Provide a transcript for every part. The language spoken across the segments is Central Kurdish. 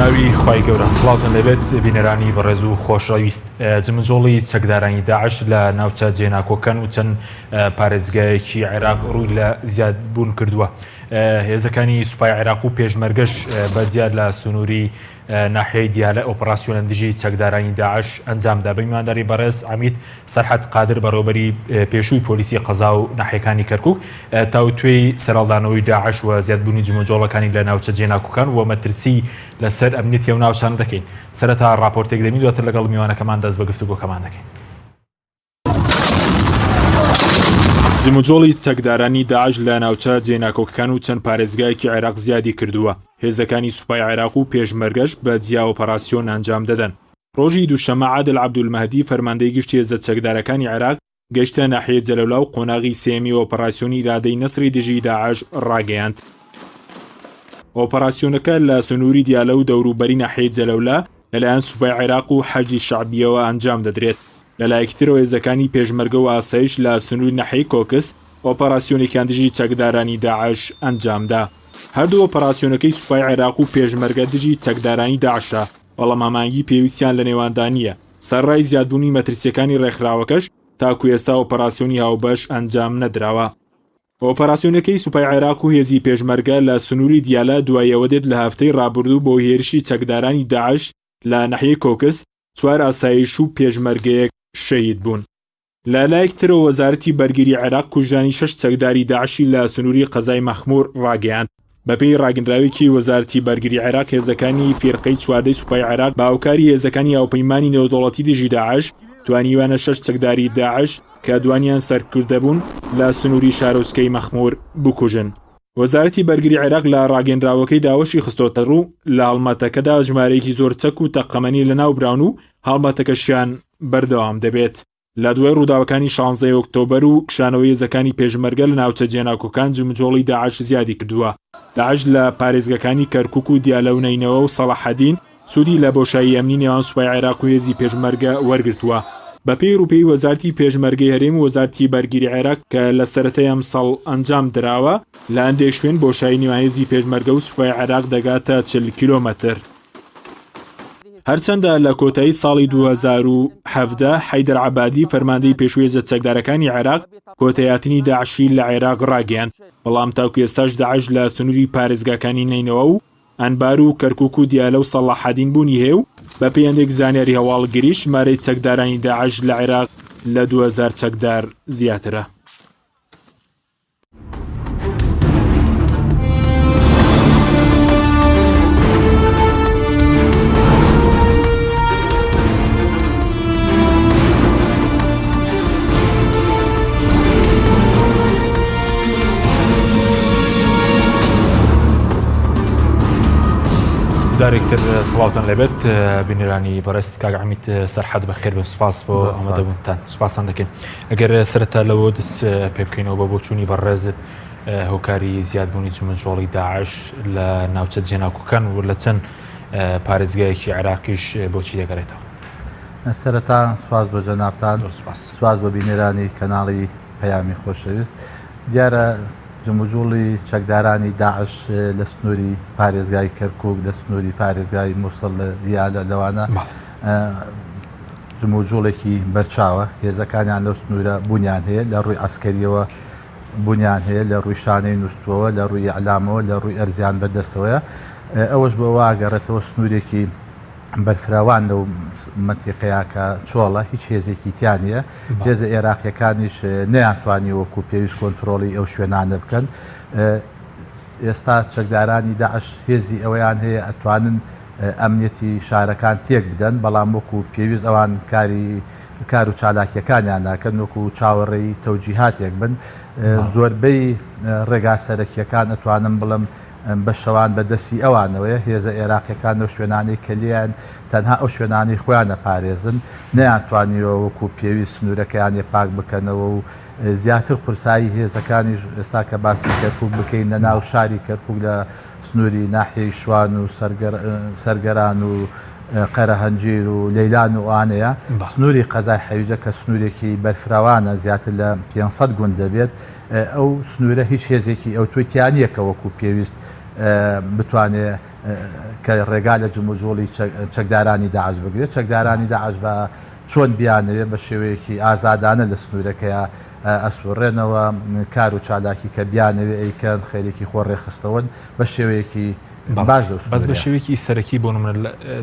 ناوی خی گەورە سڵاوتان لەبێت بینەرانی بەڕێز و خۆشەویست جمجۆڵی چەکدارانی داعش لە ناوچە جێناکۆکان و چەند پارێزگایەکی عێراق ڕووی لە زیادبوون کردووە. هێزەکانی سوپای عێراق و پێشمەرگەش بەزیاد لە سنووری ناحیەی دیالە ئۆپراسیۆنە دژی چەکدارانی داعش ئەنجامدا. بە میوانداری بەڕێز عەمید سەرحەد قادر بەڕێوەبەری پێشووی پۆلیسی قەزا و ناحیەکانی کەرکووک تاوتوێی سەرهەڵدانەوەی داعش و زیادبوونی جمجۆڵەکانی لە ناوچە جێناکۆکان و مەترسی لەسەر ئەمنیەتی و ناوچانە دەکەین. سەرەتا ڕاپۆرتێک دەمین دواتر لەگەڵ میوانەکەمان دەست بە گفتوگۆکەمان دەکەین. جمجۆڵی چەکدارانی داعش لە ناوچە جێناکۆکەکان و چەند پارێزگایەکی عێراق زیادی کردووە. هێزەکانی سوپای عێراق و پێشمەرگەش بە جیا ئۆپەراسیۆن ئەنجام دەدەن. ڕۆژی دووشەمە عادل عەبدولمەهدی فەرماندەی گشتی هێزە چەکدارەکانی عێراق گەیشتە ناحیەی جەلەولا و قۆناغی سێمی ئۆپەراسیۆنی ئیرادەی نەسری دژی داعش ڕاگەیاند. ئۆپەراسیۆنەکە لە سنووری دیالە و دەوروبەری ناحیەی جەلەولا لەلایەن سوپای عێراق و حەجی شەعبیەوە ئەنجام دەدرێت. لەلایەکترەوە هێزەکانی پێشمەرگە و ئاسایش لە سنووری ناحیەی کۆکس ئۆپەراسیۆنێکیان دژی چەکدارانی داعش ئەنجامدا. هەردوو ئۆپەراسیۆنەکەی سوپای عێراق و پێشمەرگە دژی چەکدارانی داعشە، بەڵام ئامانگی پێویستیان لە نێواندا نییە. سەرڕای زیادبوونی مەترسیەکانی ڕێکخراوەکەش تاکو ئێستا ئۆپەراسیۆنی هاوبەش ئەنجام نەدراوە. ئۆپەراسیۆنەکەی سوپای عێراق و هێزی پێشمەرگە لە سنووری دیالە دوایەوە دێت لە هەفتەی ڕابردوو بۆ هێرشی چەکدارانی داعش لە ناحیەی کۆکس 4 ئاسایش و پێشمەرگەیەک شەهید بوون. لە لایەکترەوە وەزارەتی بەرگری عێراق کوژانی 6 چەکداری داعشی لە سنووری قەزای مەخموور ڕاگەیاند. بەپێی ڕاگەندراوێکی وەزارەتی بەرگری عێراق هێزەکانی فێرقەی چواردەی سوپای عێراق باوکاری هێزەکانی هاوپەیمانی نێودەوڵەتی دژی داعش توانیوانە 6 چەکداری داعش کە دوانیان سەرکردەبوون لە سنووری شارۆچکەی مەخموور بکوژن. وەزارەتی بەرگری عێراق لە ڕاگەندراوەکەی داوەشی خستۆتە ڕوو لە هەڵمەتەکەدا ژمارەیەکی زۆر چەک و تەقەمەنی لەناوبراون و هەڵمەتەکەشیان بەردەوام دەبێت. لە دوای ڕووداوەکانی 16 ئۆکتۆبەر و کشانەوەی هێزەکانی پێشمەرگە لە ناوچە جێناکۆکان جمجۆڵی داعش زیادی کردووە. داعش لە پارێزگەکانی کەرکووک و دیالە و نەینەوە و سەڵاحەدین سوودی لە بۆشایی ئەمنی نێوان سوپای عێراق و هێزی پێشمەرگە وەرگرتووە. بەپێی ڕووپێی وەزارەتی پێشمەرگەی هەرێم و وەزارەتی بەرگری عێراق کە لە سەرەتای ئەم ساڵ ئەنجام دراوە لە هەندێک شوێن بۆشایی نێوان هێزی پێشمەرگە و سوپای عێراق دەگاتە 40 کیلۆمەتر. هەرچەندە لە کۆتایی ساڵی 2017 حەیدەر عەبادی فەرماندەی پێشووی هێزە چەکدارەکانی عێراق کۆتاییاتنی داعشی لە عێراق ڕاگەیاند، بەڵام تاکو ئێستاش داعش لە سنووری پارێزگاکانی نەینەوە و ئەنبار و کەرکووک و دیالە و سەڵاحەدین بوونی هەیە و بە پێیەندێک زانیاری هەواڵگریش ژمارەی چەکدارانی داعش لە عێراق لە 2000 چەکدار زیاترە. جارێکتر سڵاوتان لەبێت بینەرانی بەڕێز کاک عەمید سەرحەد بەخێر بن. سوپاس بۆ ئامادەبوونتان سوپاسان دەکەین. ئەگەر سەرەتا لەوە دەست پێ بکەینەوە بە بۆچوونی بەڕێزت هۆکاری زیادبوونی جمجۆڵی داعش لە ناوچە جێناکۆکان و لە چەند پارێزگایەکی عێراقیش بۆچی دەگەڕێتەوە؟ سەرەتا سوپاس بۆ جەنابتان، سوپاس بۆ بینەرانی کەناڵی پەیامی خۆشەویست. دیارە جمجۆڵی چەکدارانی داعش لە سنووری پارێزگای کەرکووک لە سنووری پارێزگای مووسڵ لە دیالە لەوانە جمجۆڵێکی بەرچاوە. هێزەکانیان لەو سنوورە بوونیان هەیە، لە ڕووی عەسکەریەوە بوونیان هەیە، لە ڕووی شانەی نووسووەوە، لە ڕووی ئەعلامەوە، لە ڕووی ئەرزیان بەدەستەوەیە. ئەوەش بۆ واگەڕێتەوە سنوورێکی بەرفراوان لەو مەنتیقەیە کە چۆڵە هیچ هێزێکی تیانە. هێزە عێراقیەکانیش نەیانتوانی وەکو پێویست کۆنتترۆڵی ئەو شوێنانە بکەن. ئێستا چەکدارانی داعش هێزی ئەوەیان هەیە ئەتوانن ئەمنیەتی شارەکان تێک بدەن، بەڵام وەکو پێویست ئەوان کار و چالاکیەکانیان ناکەن، وەکو چاوەڕێی تەوجیهاتێک بن. زۆربەی ڕێگا سەرەکیەکان ئەتوانم بڵم بە شەوان بەدەستی ئەوانەوەیە. هێزە عێراقیەکان لەو شوێنانی کە لێیان تەنها ئەو شوێنانی خۆیان نەپارێزن، نەیانتوانیەوە وەکو پێویست سنوورەکەیان پاک بکەنەوە و زیاتر قورسایی هێزەکانی ئێستا کە باسی کەرکووک بکەین لە ناو شاری کەرکووک لە سنووری ناحیەی شوان و سەرگەران و قەرەهەنجیر و لەیلان و ئانەیە. سنووری قەزای حەویجە کە سنوورێکی بەرفراوانە زیاتر لە 500 گوند دەبێت. ئەو سنوورە هیچ هێزێکی ئەو توێتیانیەکە وەکو پێویست بتوانێت کە ڕێگا لە جموجۆڵی چەکدارانی داعش بگرێت چەکدارانی داعش بە چۆن بیانەوێت بە شێوەیەکی ئازادانە لە سنوورەکەیە ئەسوڕێنەوە کار و چالاکی کە بیانەوێت ئەیکەن خێرێکی خۆڕێخستەوەن بە شێوەیەکی باش بەس بە شێوەیەکی سەرەکی بۆ منە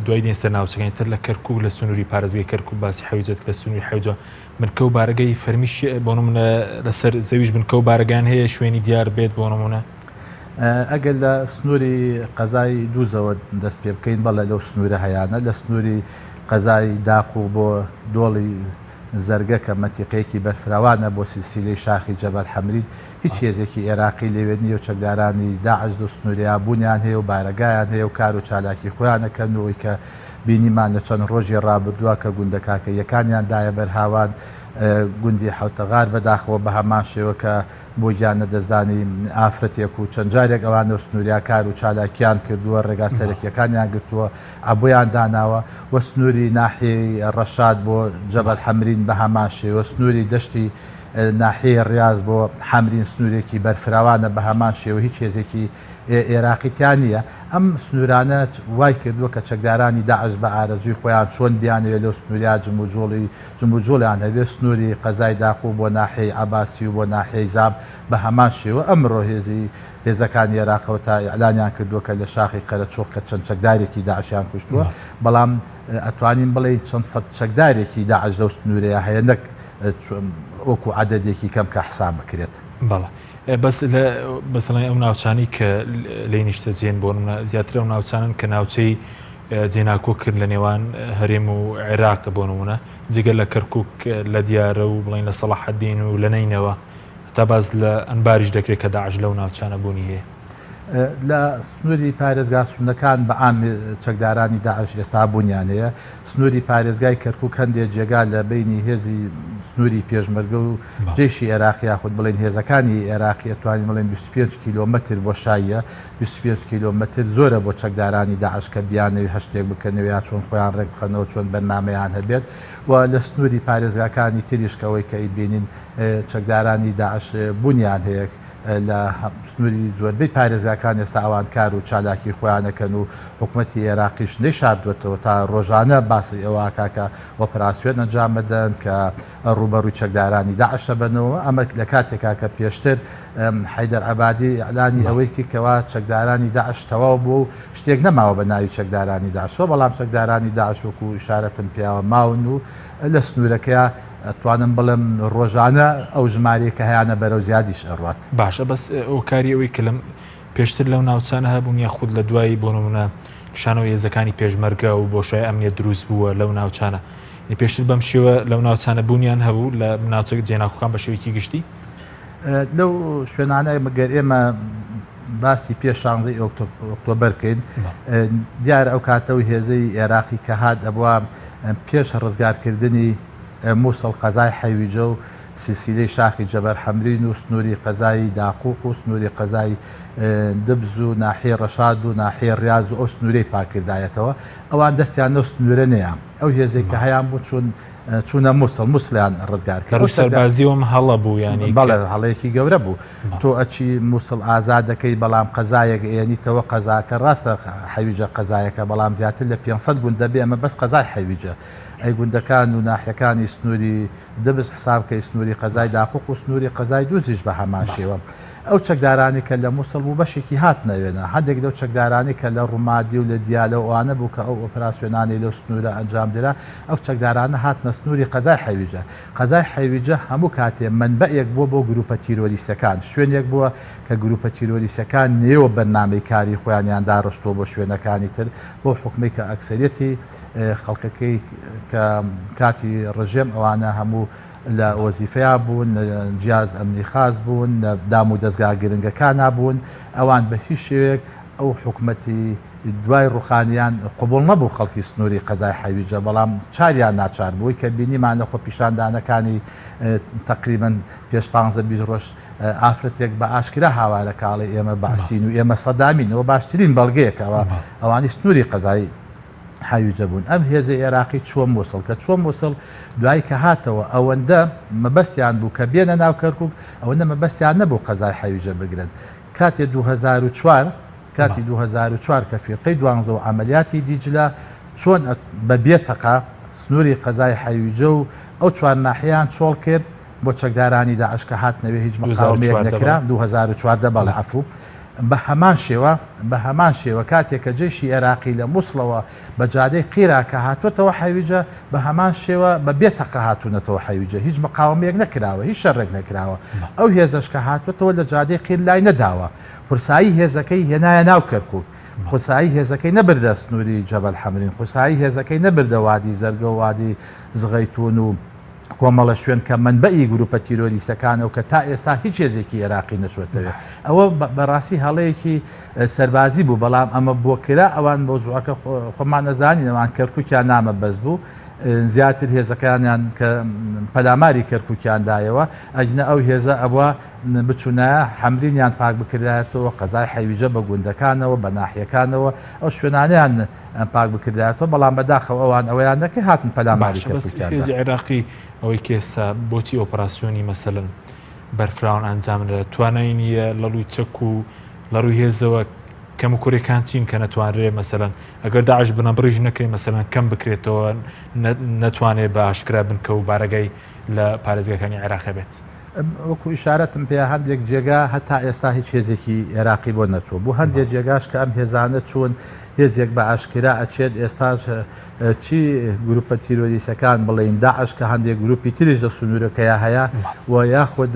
دوای دێنسەر ناوچەکەی تر لە کەرکوو لە سنووری پارێزگای کەرکوو باسی حەویجەت لە سنووری حەوجە بنکە و بارگەی فەرمیش بۆ منە لەسەر زەویش بنکە و بارگان هەیە شوێنی دیار بێت بۆ نمونە ئەگەر لە سنووری قەزای دووزەوە دەست پێ بکەین بەڵێ لەو سنوورە هەیەە لە سنووری قەزای داق و بۆ دۆڵی زەرگە کە مەتیقەیەکی بەرفراوانە بۆ سیلسیلەی شاخی جەبەل حەمرین هیچ هێزێکی عێراقی لەوێ نیە و چەکدارانی داعش دو سنووریا بوونیان هەیە و بارەگایان هەیە و کار و چالاکی خۆیانەکەن و ئەوی کە بینیمان لە چەند ڕۆژی ڕابردووە کە گوندەکاکە یەکانیان دایە بەرهاوان گوندی حوتەغار بەداخەوە بە هەمان شێوە کە بۆ گیانە دەستدانی ئافرەتێک و چەند جارێک ئەوانە سنووریا کار و چالاکیان کردووە ڕێگا سەرەکیەکانیان گرتووە ئەبۆیان داناوە وە سنووری ناحیەی ڕەشاد بۆ جەبەل حەمرین بە هەمان شێوە سنووری دەشتی ناحیەی ڕاز بۆ حەمرین سنوورێکی بەرفراوانە بە هەمان شێوە هیچ هێزێکی عێراقیتیان نیە ئەم سنوورانە وای کردووە کە چەکدارانی داعش بە ئارەزوی خۆیان چۆن بیانوێت لەو سنووریا جموجۆڵیان هەبێت سنووری قەزای داق و بۆ ناحیەی عەباسی و بۆ ناحیەی زاب بە هەمان شێوە ئەمڕۆ هێزەکانی عێراقەوە تا ئیعلانیان کردووە کە لە شاخی قەرەچۆخ کە چەند چەکدارێکی داعشیان کوشتووە بەڵام ئەتوانین بڵێ چەند سەد چەکدارێکی داعش لەو سنوورەیە هەیە نەک وەکو عەدەدێکی کەم کە حساب بکرێت بەڵێ بەس لە بەسەڵی ئەو ناوچانی کە لی نیشتە جێن بۆ زیاتر ئەو ناوچانن کە ناوچەی جێناکۆ کرد لە نێوان هەرێم و عێراق بۆ نمونە جگەل لە کەرکووک لە دیارە و بڵین لە سەلاحەدین و لە نینەوە تا باز لە ئەنباریش دەکرێت کە داعش لەو ناوچانە بوونی هەیە لە سنووری پارێزگا سونەکان بە عام چەکدارانی داعش ئێستا بوونیان هەیە سنووری پارێزگای کەرکووک هەندێک جێگا لە بینی هێزی سنووری پێشمەرگە و جێشی عێراقی یاخود بڵێن هێزەکانی عێراقی ئەتوانین بڵێن 25 کیلۆمەتر بۆ شایە 25 کیلۆمەتر زۆرە بۆ چەکدارانی داعش کە بیانەوی هەشتێک بکەنەوە یا چۆن خۆیان ڕێک بخەنەوە چۆن بەرنامەیان هەبێت و لە سنووری پارێزگاکانی تریشکەوەی کە ئیبینین چەکدارانی داعش بوونیان هەیە لە سنووری زۆربەی پارێزگاکان ئێستا ئەوان کار و چالاکی خۆیانەکەن و حکوومەتی عێراقیش نەیشاردوێتەوە تا ڕۆژانە باسی ئەوە کاکە ئۆپراسیۆن ئەنجام بدەن کە ڕوبەڕووی چەکدارانی داعش بنەوە ئەمە لە کاتێکا کە پێشتر حەیدەر عەبادی ئەعلانی ئەوەی کردکەوە چەکدارانی داعش تەواو بوو و شتێک نەماوە بە ناوی چەکدارانی داعشەوە بەڵام چەکدارانی داعش وەکو ئیشارەتم پیاوە ماون و لە سنوورەکەیە ئەتوانم بڵم ڕۆژانە ئەو ژمارە کە هیانە بەرەو زیادیش ئەڕات باشە بەس ئەو کاری ئەوەی کە لەم پێشتر لەو ناوچانە هەبوون یا خود لە دوایی بۆ نمونە شانەوە هێزەکانی پێشمەرگە و بۆشای ئەمنیەت دروست بووە لەو ناوچانە پێشتر بەم شێوە لەو ناوچانە بوونیان هەبوو لە ناوچەک جێناکۆکان بە شێوەیەکی گشتی لەو شوێنانەی مەگەر ئێمە باسی پێش 16 ئۆکتۆبەر بکەین دیارە ئەو کاتەوە هێزەی عێراقی کە هات ئەبووە پێش ڕزگارکردنی مووسڵ قەزای حەویجە و سیلسیلەی شاخی جەبەل حەمرین و سنووری قەزای داقوق و سنووری قەزای دبز و ناحیە ڕەشاد و ناحیە ڕاز و ئەو سنوورەی پاکردایەتەوە ئەوان دەستیان نەو سنوورە نەیە ئەو هێزێک کە هەیان بوو چوونە مووسڵیان ڕزگار کرد سەربازیەوەم هەڵە بوو ینی بەڵێ هەڵەیەکی گەورە بوو تۆ ئەچی مووسڵ ئازاد دەکەی بەڵام قەزایەک ئێنیتەوە قەزاکە ڕاستە حەویجە قەزایەکە بەڵام زیاتر لە 500 گوندە بێ ئەمە بەس قەزای حەویجە ئەی گوندەکان و ناحیەکانی سنووری دبس حسابکەی سنووری قەزای داقوق و سنووری قەزای دووزیش بە هەمان شێوە ئەو چەکدارانی کە لە مووسڵ بوو بەشێکی هات نەوێنە هەندێک لەو چەکدارانی کە لە ڕوومادی و لە دیالە ئەوانە بوو کە ئەو ئۆپراسیۆنانی لەو سنوورە ئەنجام درا ئەو چەکدارانە هاتنە سنووری قەزای حەویجە قەزای حەویجە هەموو کاتێ منبەیەک بووە بۆ گروپە تیرۆریستەکان شوێنێک بووە کە گروپە تیرۆریستەکان نێوە بەرنامەی کاری خۆیانیان داڕشتۆ بۆ شوێنەکانی تر بۆ حکومەی کە ئەکسەریەتی خەڵکەکەی کە کاتی ڕژێم ئەوانە هەموو لە وەزیفەیە بوون جیاز ئەمنی خاص بوون دام و دەستگا گرنگەکان نبوون ئەوان بە هیچ شێوێک ئەو حکومەتی دوای ڕوخانیان قبول نەبوو خەڵکی سنووری قەزای حەویجە بەڵام چاریان ناچار بووی کە بینیمانە خۆ پیشاندانەکانی تقریبن پێش 15 ڕۆژ ئافرەتێک بە ئاشکرا هاوارە کاڵی ئێمە باسین و ئێمە سەدامینەوە باشترین بەڵگەیەکەوە ئەوانی سنووری قەزای حەویجە بوون ئەم هێزە عێراقی چوە مووسڵ کە چوە مووسڵ دوای کە هاتەوە ئەوەندە مەبەستیان بوو کە بێنە ناو کەرکووک ئەوەندە مەبەستیان نەبوو قەزای حەویجە بگرن کاتێ 2004 کاتی 2004 کە فێقەی دوانزە و عملیاتی دیجلە چۆن بە بێتەقا سنووری قەزای حەیویجە و ئەو چوار ناحیان چۆڵ کرد بۆ چەکدارانی داعش کە هاتنەوێ هیچ مقاومەیەک نەکرا 2014 بەڵێ عەفوو بە هەمان شێوە کاتێک کە جێشی عێراقی لە مووسڵەوە بە جادەی قیرا کە هاتوۆتەوە حەیویجە بە هەمان شێوە بە بێتەقە هاتوونەتەوە حەیویجە هیچ مقاومەیەک نەکراوە هیچ شەڕێک نەکراوە ئەو هێزش کە هاتوۆتەوە لە جادەی قیر لای نەداوە قورسایی هێزەکەی هێنایە ناو کەرکووک قورسایی هێزەکەی نەبردە سنووری جەبەل حەمرین قورسایی هێزەکەی نەبردە وادی زەرگە و وادی زغەیتون و کۆمەڵە شوێن کە منبەئی گروپە تیرۆریستەکانەوە کە تا ئێستا هیچ هێزێکی عێراقی نەچۆتەوە ئەوە بەڕاستی هەڵەیەکی سەربازی بوو بەڵام ئەمە بۆ کرا ئەوان مۆزوعەکە خۆمان نەزانین ئەوان کەرکووکیان نامە بەس بوو زیاتر هێزەکانیان کە پەلاماری کەرکووکیاندایەوە ئەجنە ئەو هێزە ئەوە بچوونایە حەمرینیان پاک بکردایەتەوە قەزای حەیویجە بە گوندەکانەوە بە ناحیەکانەوە ئەو شوێنانیان پاک بکردایەتەوە بەڵام بەداخەوە ئەوان ئەوەیان نەکە هاتن پەلاماری کەرکووکیان هێزی عێراقی ئەوەی کێستا بۆچی ئۆپەراسیۆنی مەسەلەن بەرفراون ئەنجامدە تواناییە لە ڕووی چەک و لە ڕووی هێزەوە کەم و کوڕەکان چین کە نەتوانرێ مەسەلەن ئەگەر داعش بنەبڕیژ نەکەی مەسەلەن کەم بکرێتەوە نەتوانێت بە ئاشکرا بنکە و بارەگای لە پارێزگاکانی عێراق بێت وەکو ئیشارەتم پێ هەندێک جێگا هەتا ئێستا هیچ هێزێکی عێراقی بۆ نەچوو بوو هەندێک جێگاش کە ئەم هێزانە چوون هێزێک بە ئاشکرا ئەچێت ئێستاش چی گروپە تیرۆریستەکان بڵێن داعش کە هەندێک گروپی تریش لە سنوورەکەیە هەیە و یاخود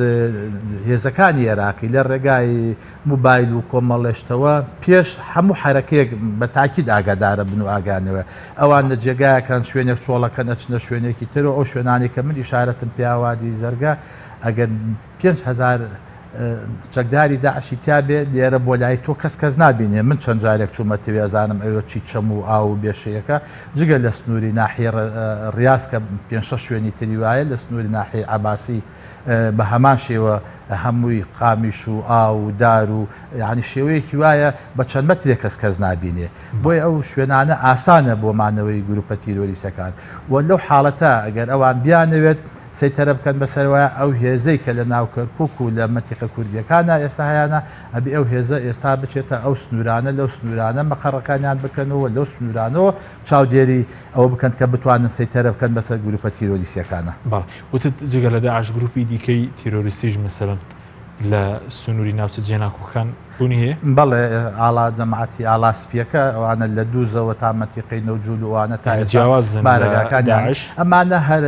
هێزەکانی عێراقی لە ڕێگای موبایل و کۆمەڵێشتەوە پێش هەموو حرەکەیەک بە تاکید ئاگادارە بن و ئاگانەوە ئەوان لە جێگایەکان شوێنێک چۆڵەکە نەچنە شوێنێکی ترەوە ئەو شوێنانی کە من ئیشارەتم پیاوادی زەرگە ئەگەر 5,000 چەکداری داعشی تیابێ لێرە بۆ لای تۆ کەس نابینێ من چەند جارێک چوومەتەوێ ئەزانم ئەوە چی چەم و ئاو و بێشەیەەکە جگە لە سنووری ناحی ڕاست کە 5 شوێنی تری وایە لە سنووری ناحی عباسی بە هەمان شێوە هەمووی قامیش و ئاو و دار و یعنی شێوەیەکی وایە بە چەند مەترێ کەس نابینێ بۆی ئەو شوێنانە ئاسانە بۆ مانەوەی گروپە تیرۆریستەکان و لەو حاڵەتە ئەگەر ئەوان بیانەوێت سەیتەرە بکەن بەسەرەوە ئەو هێزەی کە لە ناو کەرکووک و لە مەتیقە کوردیەکانە ئێستا هەیەە ئەبی ئەو هێزە ئێستا بچێتە ئەو سنوورانە لەو سنوورانە مەقەڕەکانیان بکەنەوە لەو سنوورانەوە چاودێری ئەوە بکەن کە بتوانن سەیتەرە بکەن بەسەر گروپە تیرۆریستەکانە باڵ وتت جگە لە داعش گروپی دیکەی تیرۆریستیش مەسەلەن لە سنووری ناوچە جێناکۆکان بوونی هەیە بەڵێ ئاڵا جەماعەتی ئالاسپیەکە ئەوانە لە دووزەوە تا مەتیقەی نەوجود وانە تا جیاوازن بارەکان داعش ئەمانە هەر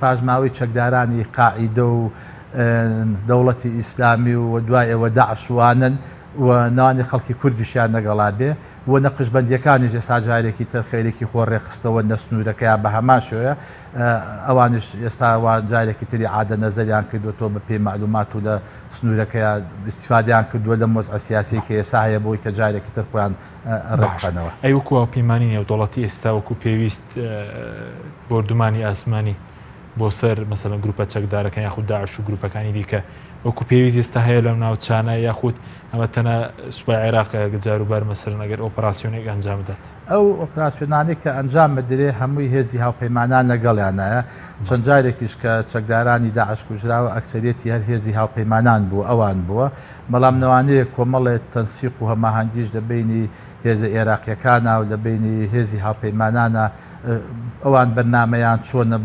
پاژماوەی چەکدارانی قاعیدە و دەوڵەتی ئیسلامی و دوای ئەوە داعشوانن و ناوانی خەڵکی کوردیشیان نەگەڵا بێ و نەقشبەندیەکانی ئێستا جارێکی تر خێرێکی خۆڕێخستەوە نەسنوورەکەیان بە هەمان شوەیە ئەوانش ئێستا جارێکی تری عادە نەزەریان کردوەوە بە پێی معلومات و لە سنوورەکەیە استیفادیان کردووە لە مۆز ئەسیاسی کە ئێستا هەیە بۆی کە جارێکی تر خۆیان ڕێکخەنەوە ئەی وەکووە پەیمانی نێودوڵەتی ئێستا وەکو پێویست بردومانی ئاسمانی بۆ سەر مەسەلەن گروپە چەکدارەکان یاخود داعش و گروپەکانی دیکە وەکو پێویست ئێستا هەیە لەو ناوچانە یاخود ئەمە تەنە سوپای عێراق جاروبار مەسەلەن ئەگەر ئۆپەراسیۆنێک ئەنجام بدات ئەو ئۆپەراسیۆنانێک کە ئەنجام بدرێ هەمووی هێزی هاوپەیمانان لەگەڵیانایە چەند جارێکیش کە چەکدارانی داعش کوژراوە ئەکسەریەتی هەر هێزی هاوپەیمانان بوو ئەوان بووە بەڵام نەوانەیە کۆمەڵێت تەنسیق و هەماهەنگیش لە بینی هێزە عێراقیەکانە و لە بینی هێزی هاوپەیمانانە ئەوان بەرنامەیان چۆنە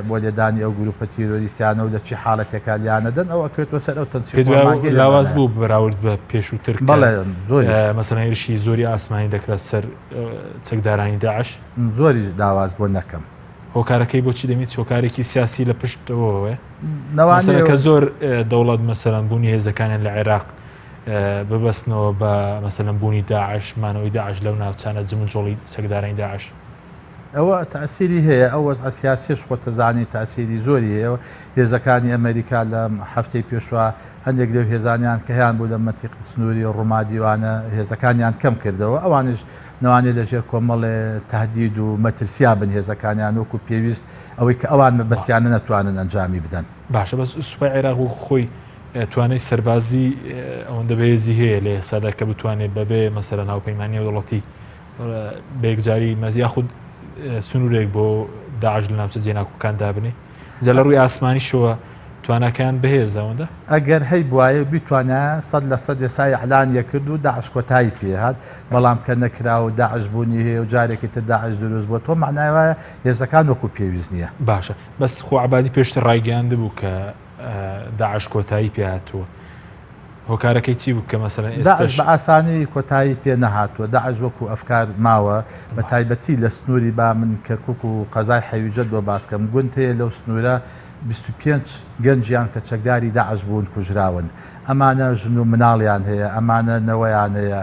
بۆ لێدانی ئەو گروپە تیرۆریستیانە و لە چی حاڵەتێکا لیانەدەن ئەو ئەکرێتەوە سەر ئەو تەنسیق لاواز بوو بەراورد بە پێشووتر زۆری مەسەلەن هێرشی زۆری ئاسمانی دەکرێت سەر چەکدارانی داعش زۆری داواز بۆ نەکەم هۆکارەکەی بۆچی دەمێت هۆکارێکی سیاسی لە پشتەوە نەوانە کە زۆر دەوڵەت مەسەلەن بوونی هێزەکانیان لە عێراق ببەستنەوە بە مەسەلەن بوونی داعش مانەوەی داعش لەو ناوچانە جمنجۆڵی چەکدارانی داعش ئەوە تەسیری هەیە ئەو وەزع سیاسیش خۆتەزانی تاسیری زۆری هەیە هێزەکانی ئەمریکا لە هەفتەی پێشوە هەندێک لەو هێزانیان کە هیان بوو لە مەتیق سنووری ڕوومادیوانە هێزەکانیان کەم کردەوە ئەوانش نەوانێت لەژێر کۆمەڵێ تهدید و مەترسیا بن هێزەکانیان وەکو پێویست ئەوەی کە ئەوان مەبەستیانە نەتوانن ئەنجامی بدەن باشە بەس سوپای عێراق و خۆی توانای سەربازی ئەوەندە بەهێزی هەیە لە ئێستادا کە بتوانێت بەبێ مەسەلەن هاوپەیمانی وڵەتی بەیەکجاری مەزیا خود سنوورێک بۆ داعش لە ناوچە جێناکۆکان دابنێ جا لە ڕووی ئاسمانیشەوە توانەکان بەهێزەوەدا ئەگەر هەی بواە بیتوانە 100% ئێسای ئەعلانیە کرد و داعش کۆتایی پێهات بەڵام کە نەکراوە داعش بوونی هەیە و جارێکی تر داعش دروست بووە تۆ معنای وایە هێزەکان وەکو پێویست نییە. باشە بەس خۆ عبادی پێشتر ڕایگەاند بوو کە داعش کۆتایی پێهاتووە هۆکارەکەی چی بوو کە مەسەلەن داعش بە ئاسانی کۆتایی پێ نەهاتووە داعش وەکو ئەفکار ماوە بە تایبەتی لە سنووری با من کەرکک و قەزای حەویجەت بۆ باسکەم گوند هەیە لەو سنوورە 25 گەنجیان کە چەکداری داعش بوون کوژراون ئەمانە ژن و مناڵیان هەیە ئەمانە نەوەیان هەیە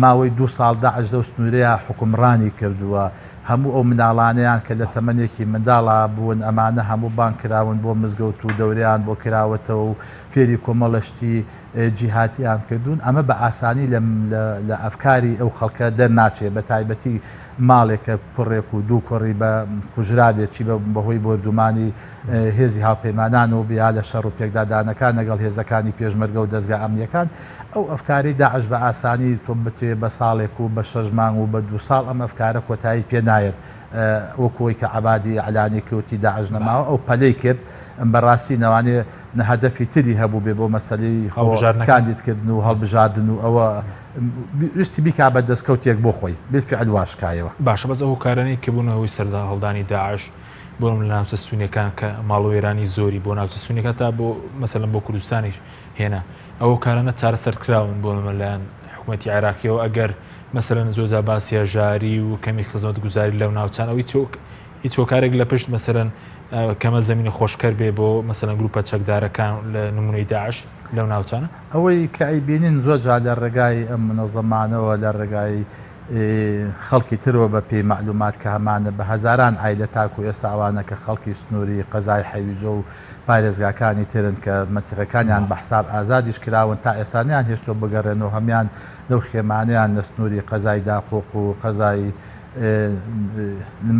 ماوەی 2 ساڵ داعش لەو سنوورەیە حکومڕانی کردووە هەموو ئەو مناڵانەیان کە لە تەمەنێکی منداڵا بوون ئەمانە هەموو بان کراون بۆ مزگەوت و دەورەیان بۆ کراوەتەوە و فێری کۆمەڵەشتی جیهاتیان کردوون ئەمە بە ئاسانی لە ئەفکاری ئەو خەڵکە دەرناچێت بە تایبەتی ماڵێکە کوڕێک و دوو کوڕی بە کوژرابێکی بەهۆی بۆردومانی هێزی هاوپەیمانان و بیا لە شەڕ و پێکدادانەکان لەگەڵ هێزەکانی پێشمەرگە و دەستگا ئەمنیەکان ئەو ئەفکاری داعش بە ئاسانی تۆ بتوێ بە ساڵێک و بە 6 مانگ و بە 2 ساڵ ئەم ئەفکارە کۆتایی پێ نایەت وەکۆی کە عبادی ئەعلانی کەوتی داعش نەماوە ئەو پەلەی کرد بەڕاستی نەوانێ هەدەفی تری هەبوو بێ بۆ مەسەلەی کاندیدکردن و هەڵبژاردن و ئەوە ویستی بیکا بە دەستکەوتێک بۆ خۆی بالفعل واشکایەوە. باشە بەس ئەو کارانەی کە بوونەوەی سەردا هەڵدانی داعش بۆم لە ناوچە سونیەکان کە ماڵوێرانی زۆری بۆ ناوچە سونیەکە تا بۆ مەسەلەن بۆ کوردستانیش هێنا ئەو کارانە چارەسەرکراون بۆ لەمەلایەن حکوومەتی عێراقیەوە ئەگەر مەسەلەن زۆزا باسی ژاری و کەمی خزمەت گوزاری لەو ناوچان ئەوی هیچ هۆکارێک لە پشت مەسەلەن کەمە زمینی خۆشکەر بێ بۆ مەسەلەن گروپە چەکدارەکان لە نمونەی داعش لەو ناوچانە ئەوەی کە ئەیبینین زۆر جا لە ڕێگای ئەم منەظەمانەوە لە ڕێگای خەڵکی ترەوە بە پێی معلومات کە هەمانە بە هەزاران ئایلە تاکو ئێستا ئەوانە کە خەڵکی سنووری قەزای حەویجە و پارێزگاکانی ترن کە مەتیقەکانیان بە حساب ئازادیش کراون تا ئێستانیان هێشتۆ بگەڕێنەوە هەمان لەو خێمانیان لە سنووری قەزای داقۆق و قەزای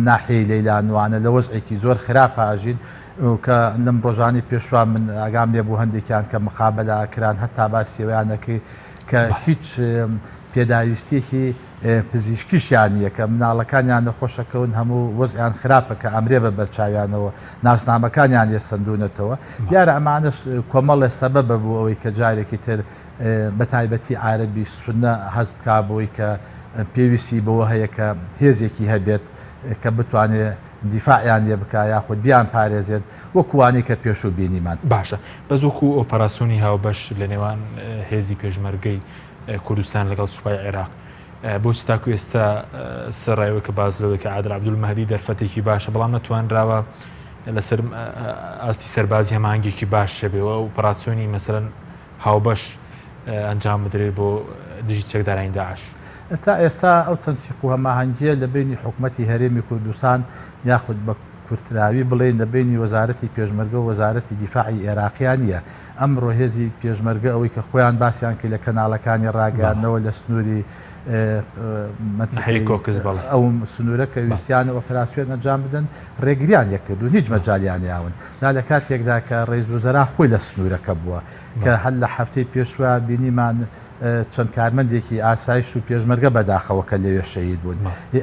ناحیەی لەیلانوانە لە وەزعێکی زۆر خراپاژین کە لەم ڕۆژانی پێشوا من ئاگام لێ بوو هەندێکیان کە مقابلەکران هەتا باسیەوەیانەکەی کە هیچ پێداویستێکی پزیشکیشیان نیە کە مناڵەکانیان نەخۆشەکەون هەموو وەزعیان خراپە کە ئەمرێ بە بەرچاویانەوە ناسنامەکانیان لێ سندونەتەوە دیارە ئەمانە کۆمەڵە سەبەبە بوو ئەوەی کە جارێکی تر بە تایبەتی عارەبی سونە حەز بکا بۆی کە پێویستی بەوە هەیە کە هێزێکی هەبێت کە بتوانێت دیفاعیان لێ بکە یاخود بیان پارێزێت وەکوانی کە پێش و بینیمان. باشە بەس وەکو ئۆپەراسیۆنی هاوبەش لە نێوان هێزی پێشمەرگەی کوردستان لەگەڵ سوپای عێراق بۆچی تاکو ئێستا سەرڕایەوە کە باز لەوەی کە عادل عەبدولمەهدی دەرفەتێکی باشە بەڵام نەتوانراوە لەسەر ئاستی سەربازی هەمانگێکی باش شەبێەوە و ئۆپەراسیۆنی مەسەلەن هاوبەش ئەنجام بدرێت بۆ دژی چەکدارانی داعش. تا ئێستا ئەو تەنسیق و هەماهەنگیە لە بینی حکوومەتی هەرێمی کوردستان یاخود بە کورتراوی بڵێن لە بینی وەزارەتی پێشمەرگە و وەزارەتی دیفاعی عێراقیان نیە ئەمڕۆ هێزی پێشمەرگە ئەوەی کە خۆیان باسییان کرد لە کەناڵەکانی ڕاگەاندنەوە لە سنووری کۆکس بڵ ئەو سنوورە کە ویستیانە ئۆپەراسیۆن ئەنجام بدەن ڕێگریان یەکرد و هیچ مەجاالیان یاون لا لە کاتێکدا کە ڕێز وزەرا خۆی لە سنوورەکە بووە کە هەل لە هەفتەی پێشوە بینیمان چەند کارمەندێکی ئاسایش و پێشمەرگە بەداخەوە کە لەوێ شەید بوون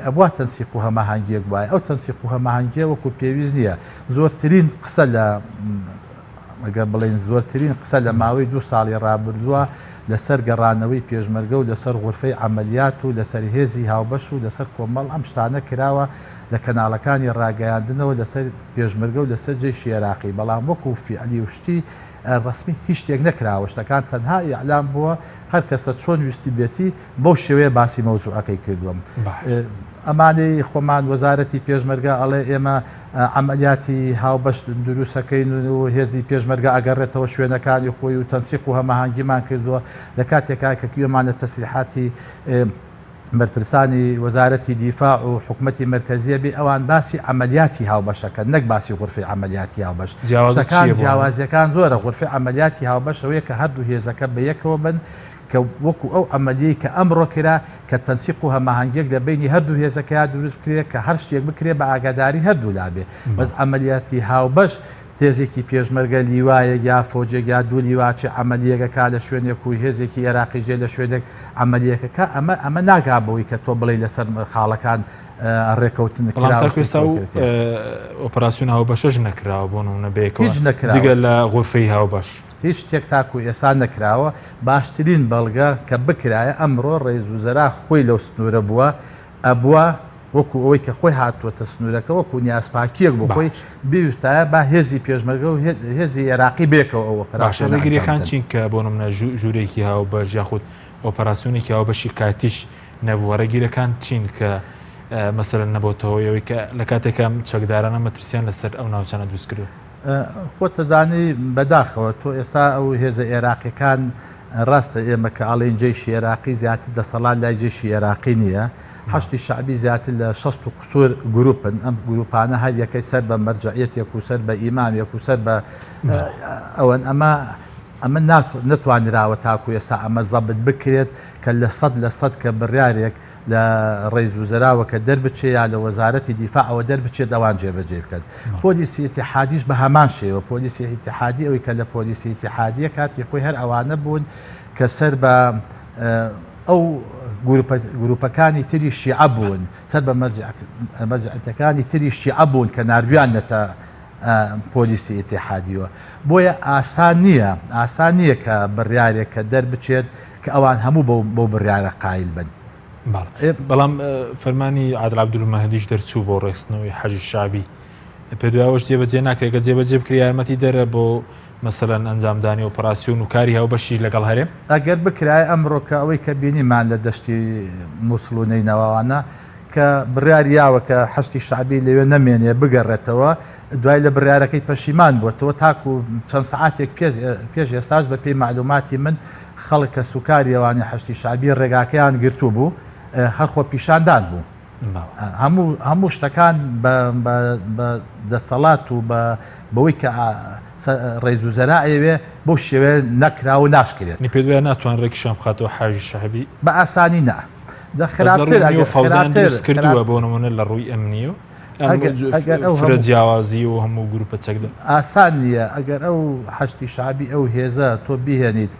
ئەبوا تەنسیق و هەماهەنگیەک وایە ئەو تەنسیق و هەماهەنگیە وەکو پێویست نییە زۆرترین قسە لە ئەگەر بڵێن زۆرترین قسە لە ماوەی 2 ساڵی ڕابردووە لەسەر گەڕانەوەی پێشمەرگە و لەسەر غورفەی عەمەلیات و لەسەر هێزی هاوبەش و لەسەر کۆمەڵ ئەم شتانە کراوە لە کەناڵەکانی ڕاگەیاندنەوە لەسەر پێشمەرگە و لەسەر جێشی عێراقی بەڵام وەکو فیعلی وشتی ڕسمی هیچ شتێک نەکراوە شتەکان تەنها ئیعلام بووە هەر کەسە چۆن ویستی بێتی بەو شێوەیە باسی مەوزوعەکەی کردووە ئەمانەی خۆمان وەزارەتی پێشمەرگە ئەڵێ ئێمە عەمەلیاتی هاوبەش دروستەکەین و هێزی پێشمەرگە ئەگەڕێتەوە شوێنەکانی خۆی و تەنسیق و هەماهەنگیمان کردووە لە کاتێکا کە کوێمانە تەسریحاتی بەرپرسانی وەزارەتی دیفاع و حکوومەتی مرکزیە بێ ئەوان باسی عەمەلیاتی هاوبەشەکە نەک باسی غورفەی عەمەلیاتی هاوبەش جیاوازیەکان زۆرە غورفەی عەمەلیاتی هاوبەش ئەوەیە کە هەردوو هێزەکە بەیەکەوە بن کە وەکو ئەو ئەمەلیەی کە ئەمڕۆ کرا کە تەنسیق و هەماهەنگیەک لە بینی هەردوو هێزەکەیان دروست کرێت کە هەر شتێک بکرێت بە ئاگاداری هەردوو لابێ بەس ئەمەلیاتی هاوبەش هێزێکی پێشمەرگە لیوایە یا فۆجێک یا دوو لیواچی عەمەلیەکەکە لە شوێنێک و هێزێکی عێراقیژێ لە شوێنێک عەمەلیەکەکە ئەمە ناگابەوەی کە تۆ بڵێ لەسەر خاڵەکان ڕێکەوتن بەڵام تاکوێستا و ئۆپراسسیون هاوبەشەش نەکراوە بۆ نمونە بەیەکەوە جگە لە غورفەی هاوبەش هیچ شتێک تاکو ئێستا نەکراوە باشترین بەڵگە کە بکرایە ئەمڕۆ ڕێز وزەرا خۆی لەو سنوورە بووە ئەبووە وەکو ئەوەی کە خۆی هاتووەتە سنوورەکە وەکو نیازپاکیەک بۆ خۆی بیوتایە با هێزی پێشمەرگە و هێزی عێراقی بێکەوە ئەوە باشەگیریەکان چین کە بۆ نمونە ژوورێکی هاوبەش یاخود ئۆپەراسسیۆنێکی هاوبەشی کاتیش نەبوو وەرەگیرەکان چین کە مەسەرەن نەبووتەوەیەوەی کە لە کاتێکم چەکدارانە مەترسیان لەسەر ئەو ناوچانە دروست کردو خۆ تەزانی بەداخەوە تۆ ئێستا ئەو هێزە عێراقیەکان ڕاستە ئێمە کە ئاڵین جێشی عێراقی زیاتر دەسەڵات لای جێشی عێراقی نییە حشتی شعبی زیاتر لە 60 و قسوور گروپن ئەم گروپانە هەر یەکەی سەر بە مەرجعیەتێک و سەر بە ئیمامێک و سەر بە ئەوەن ئەمە نتوانراوە تاکو ئێستا ئەمە زەبت بکرێت کە لە 100% کە بڕیارێک لە ڕێز وزراوە کە دەربچێ یا لە وەزارەتی دیفاعەوە دەربچێت ئەوان جێبەجێ بکەن پۆلیسی ئیتیحادیش بە هەمان شێوە پۆلیسی ئیتیحادی ئەوەی کە لە پۆلیسی ئیتیحادیە کاتی خۆی هەر ئەوانە بوون کە سەر بە ئەو گروپەکانی تری شیعە بوون سەر بە مەرجعەتەکانی تری شیعە بوون کە ناردویان نەتە پۆلیسی ئیتیحادیوە بۆیە ئاسان نییە کە بڕیارێک کە دەربچێت کە ئەوان هەموو بۆ بڕیارە قایل بن بەڵام فەرمانی عادل عەبدولمەهدیش دەرچوو بۆ ڕێستنەوەی حەجی شعبی پێ دوایەوەش جێبەجێ ناکرێت جێبەجێ بکری یارمەتی دەرە بۆ مەسەلەن ئەنجامدانی ئۆپەراسسیۆن و کاری هاوبەشی لەگەڵ هەرێم ئەگەر بکرای ئەمڕۆکە ئەوەی کە بینیمان لە دەشتی مووسڵ و نەینەوەوانە کە بڕیاریاوە کە حەشتی شعبی لەوێ نەمێنێ بگەڕێتەوە دوای لە بڕیارەکەی پەشیمان بووەوە تاکو چەند سعاتێک پێش ئێستاش بە پێی معلوماتی من خەڵک کە سوکاری ئەوانی حەشتی شعبی ڕێگاکەیان گرتو بوو هەرخۆ پیشاندان بوو هەموو شتەکان بە دەسەڵات و بەوەی کە ڕێز وزەرا ئەوێ بۆ شێوێ نەکرا و ناشکرێت پێ دوای ناتوان ڕێکیشان بخاتەوە حاجی شعبی بە ئاسانی نا فەوزیان دروست کردووە بۆ نمونە لە ڕووی ئەمنیە فرە جیاوازی و هەموو گروپە چەکدا ئاسان نییە ئەگەر ئەو حەشتی شعبی ئەو هێزە تۆ بیهێنیت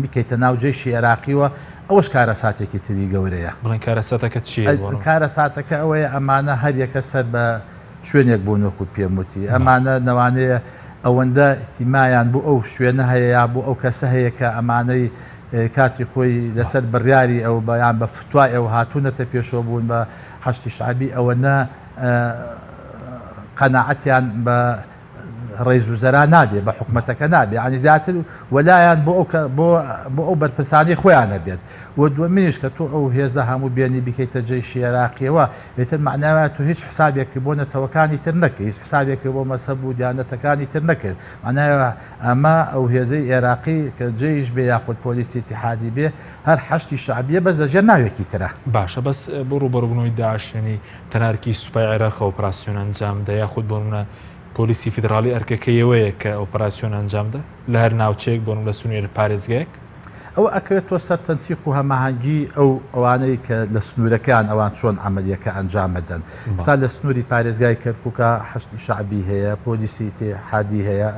بکەیتە ناو جێشی عێراقیوە ئەوەش کارە ساتێکی تری گەورەیە بڵێن کارە ساتەکە چیە کارە ساتەکە ئەوەیە ئەمانە هەر یەکە سەر بە شوێنێک بوون وەکو پێم وتی ئەمانە نەوانەیە ئەوەندە تیمایان بوو ئەو شوێنە هەیە یا بوو ئەو کەسە هەیە کە ئەمانەی کاتی خۆی لەسەر بڕیاری ئەو بەیان بە فتوای ئەو هاتوونەتە پێشەوە بوون بە حەشتی شعبی ئەوەنە قەناعەتیان بە ڕێز وزەرا نابێ بە حکومەتەکە نابێ عنی زیاتر وەلایەن بۆ ئەو بەرپرسانی خۆیانە بێت و دووەمینیش کە تۆ ئەو هێزە هەموو بێنی بکەیتە جێشی عێراقیەوە لێتر معناوە تۆ هیچ حسابێکی بۆ نەتەوەکانی تر نەکرد هیچ حسابێکی بۆ مەسەب و دیانەتەکانی تر نەکرد معناوە ئەمە ئەو هێزەی عێراقی کە جێیش بێ یاخود پۆلیسی ئیتیحادی بێ هەر حەشتی شعبیە بەزەژێ ناوێکی ترە باشە بەس بۆ ڕوبەڕبوونەوەی داعشێنی تەنارکی سوپای عێراق ئۆپراسسیۆن ئەنجامدا یاخود بۆ پۆلیسی فیدراڵی ئەرکەکەیەوەیە کە ئۆپراسسیۆن ئەنجامدا لە هەر ناوچەیەک بۆ لە سنوێر پارێزگایەک ئەو ئەکەوێتەوە سەر تەنسیق و هەماهەنگی ئەوانەی کە لە سنوورەکان ئەوان چۆن عملیەکە ئەنجامەدەن سا لە سنووری پارێزگای کەرکووکە حەشتی شعبی هەیە پۆلیسی ئیتیحادی هەیە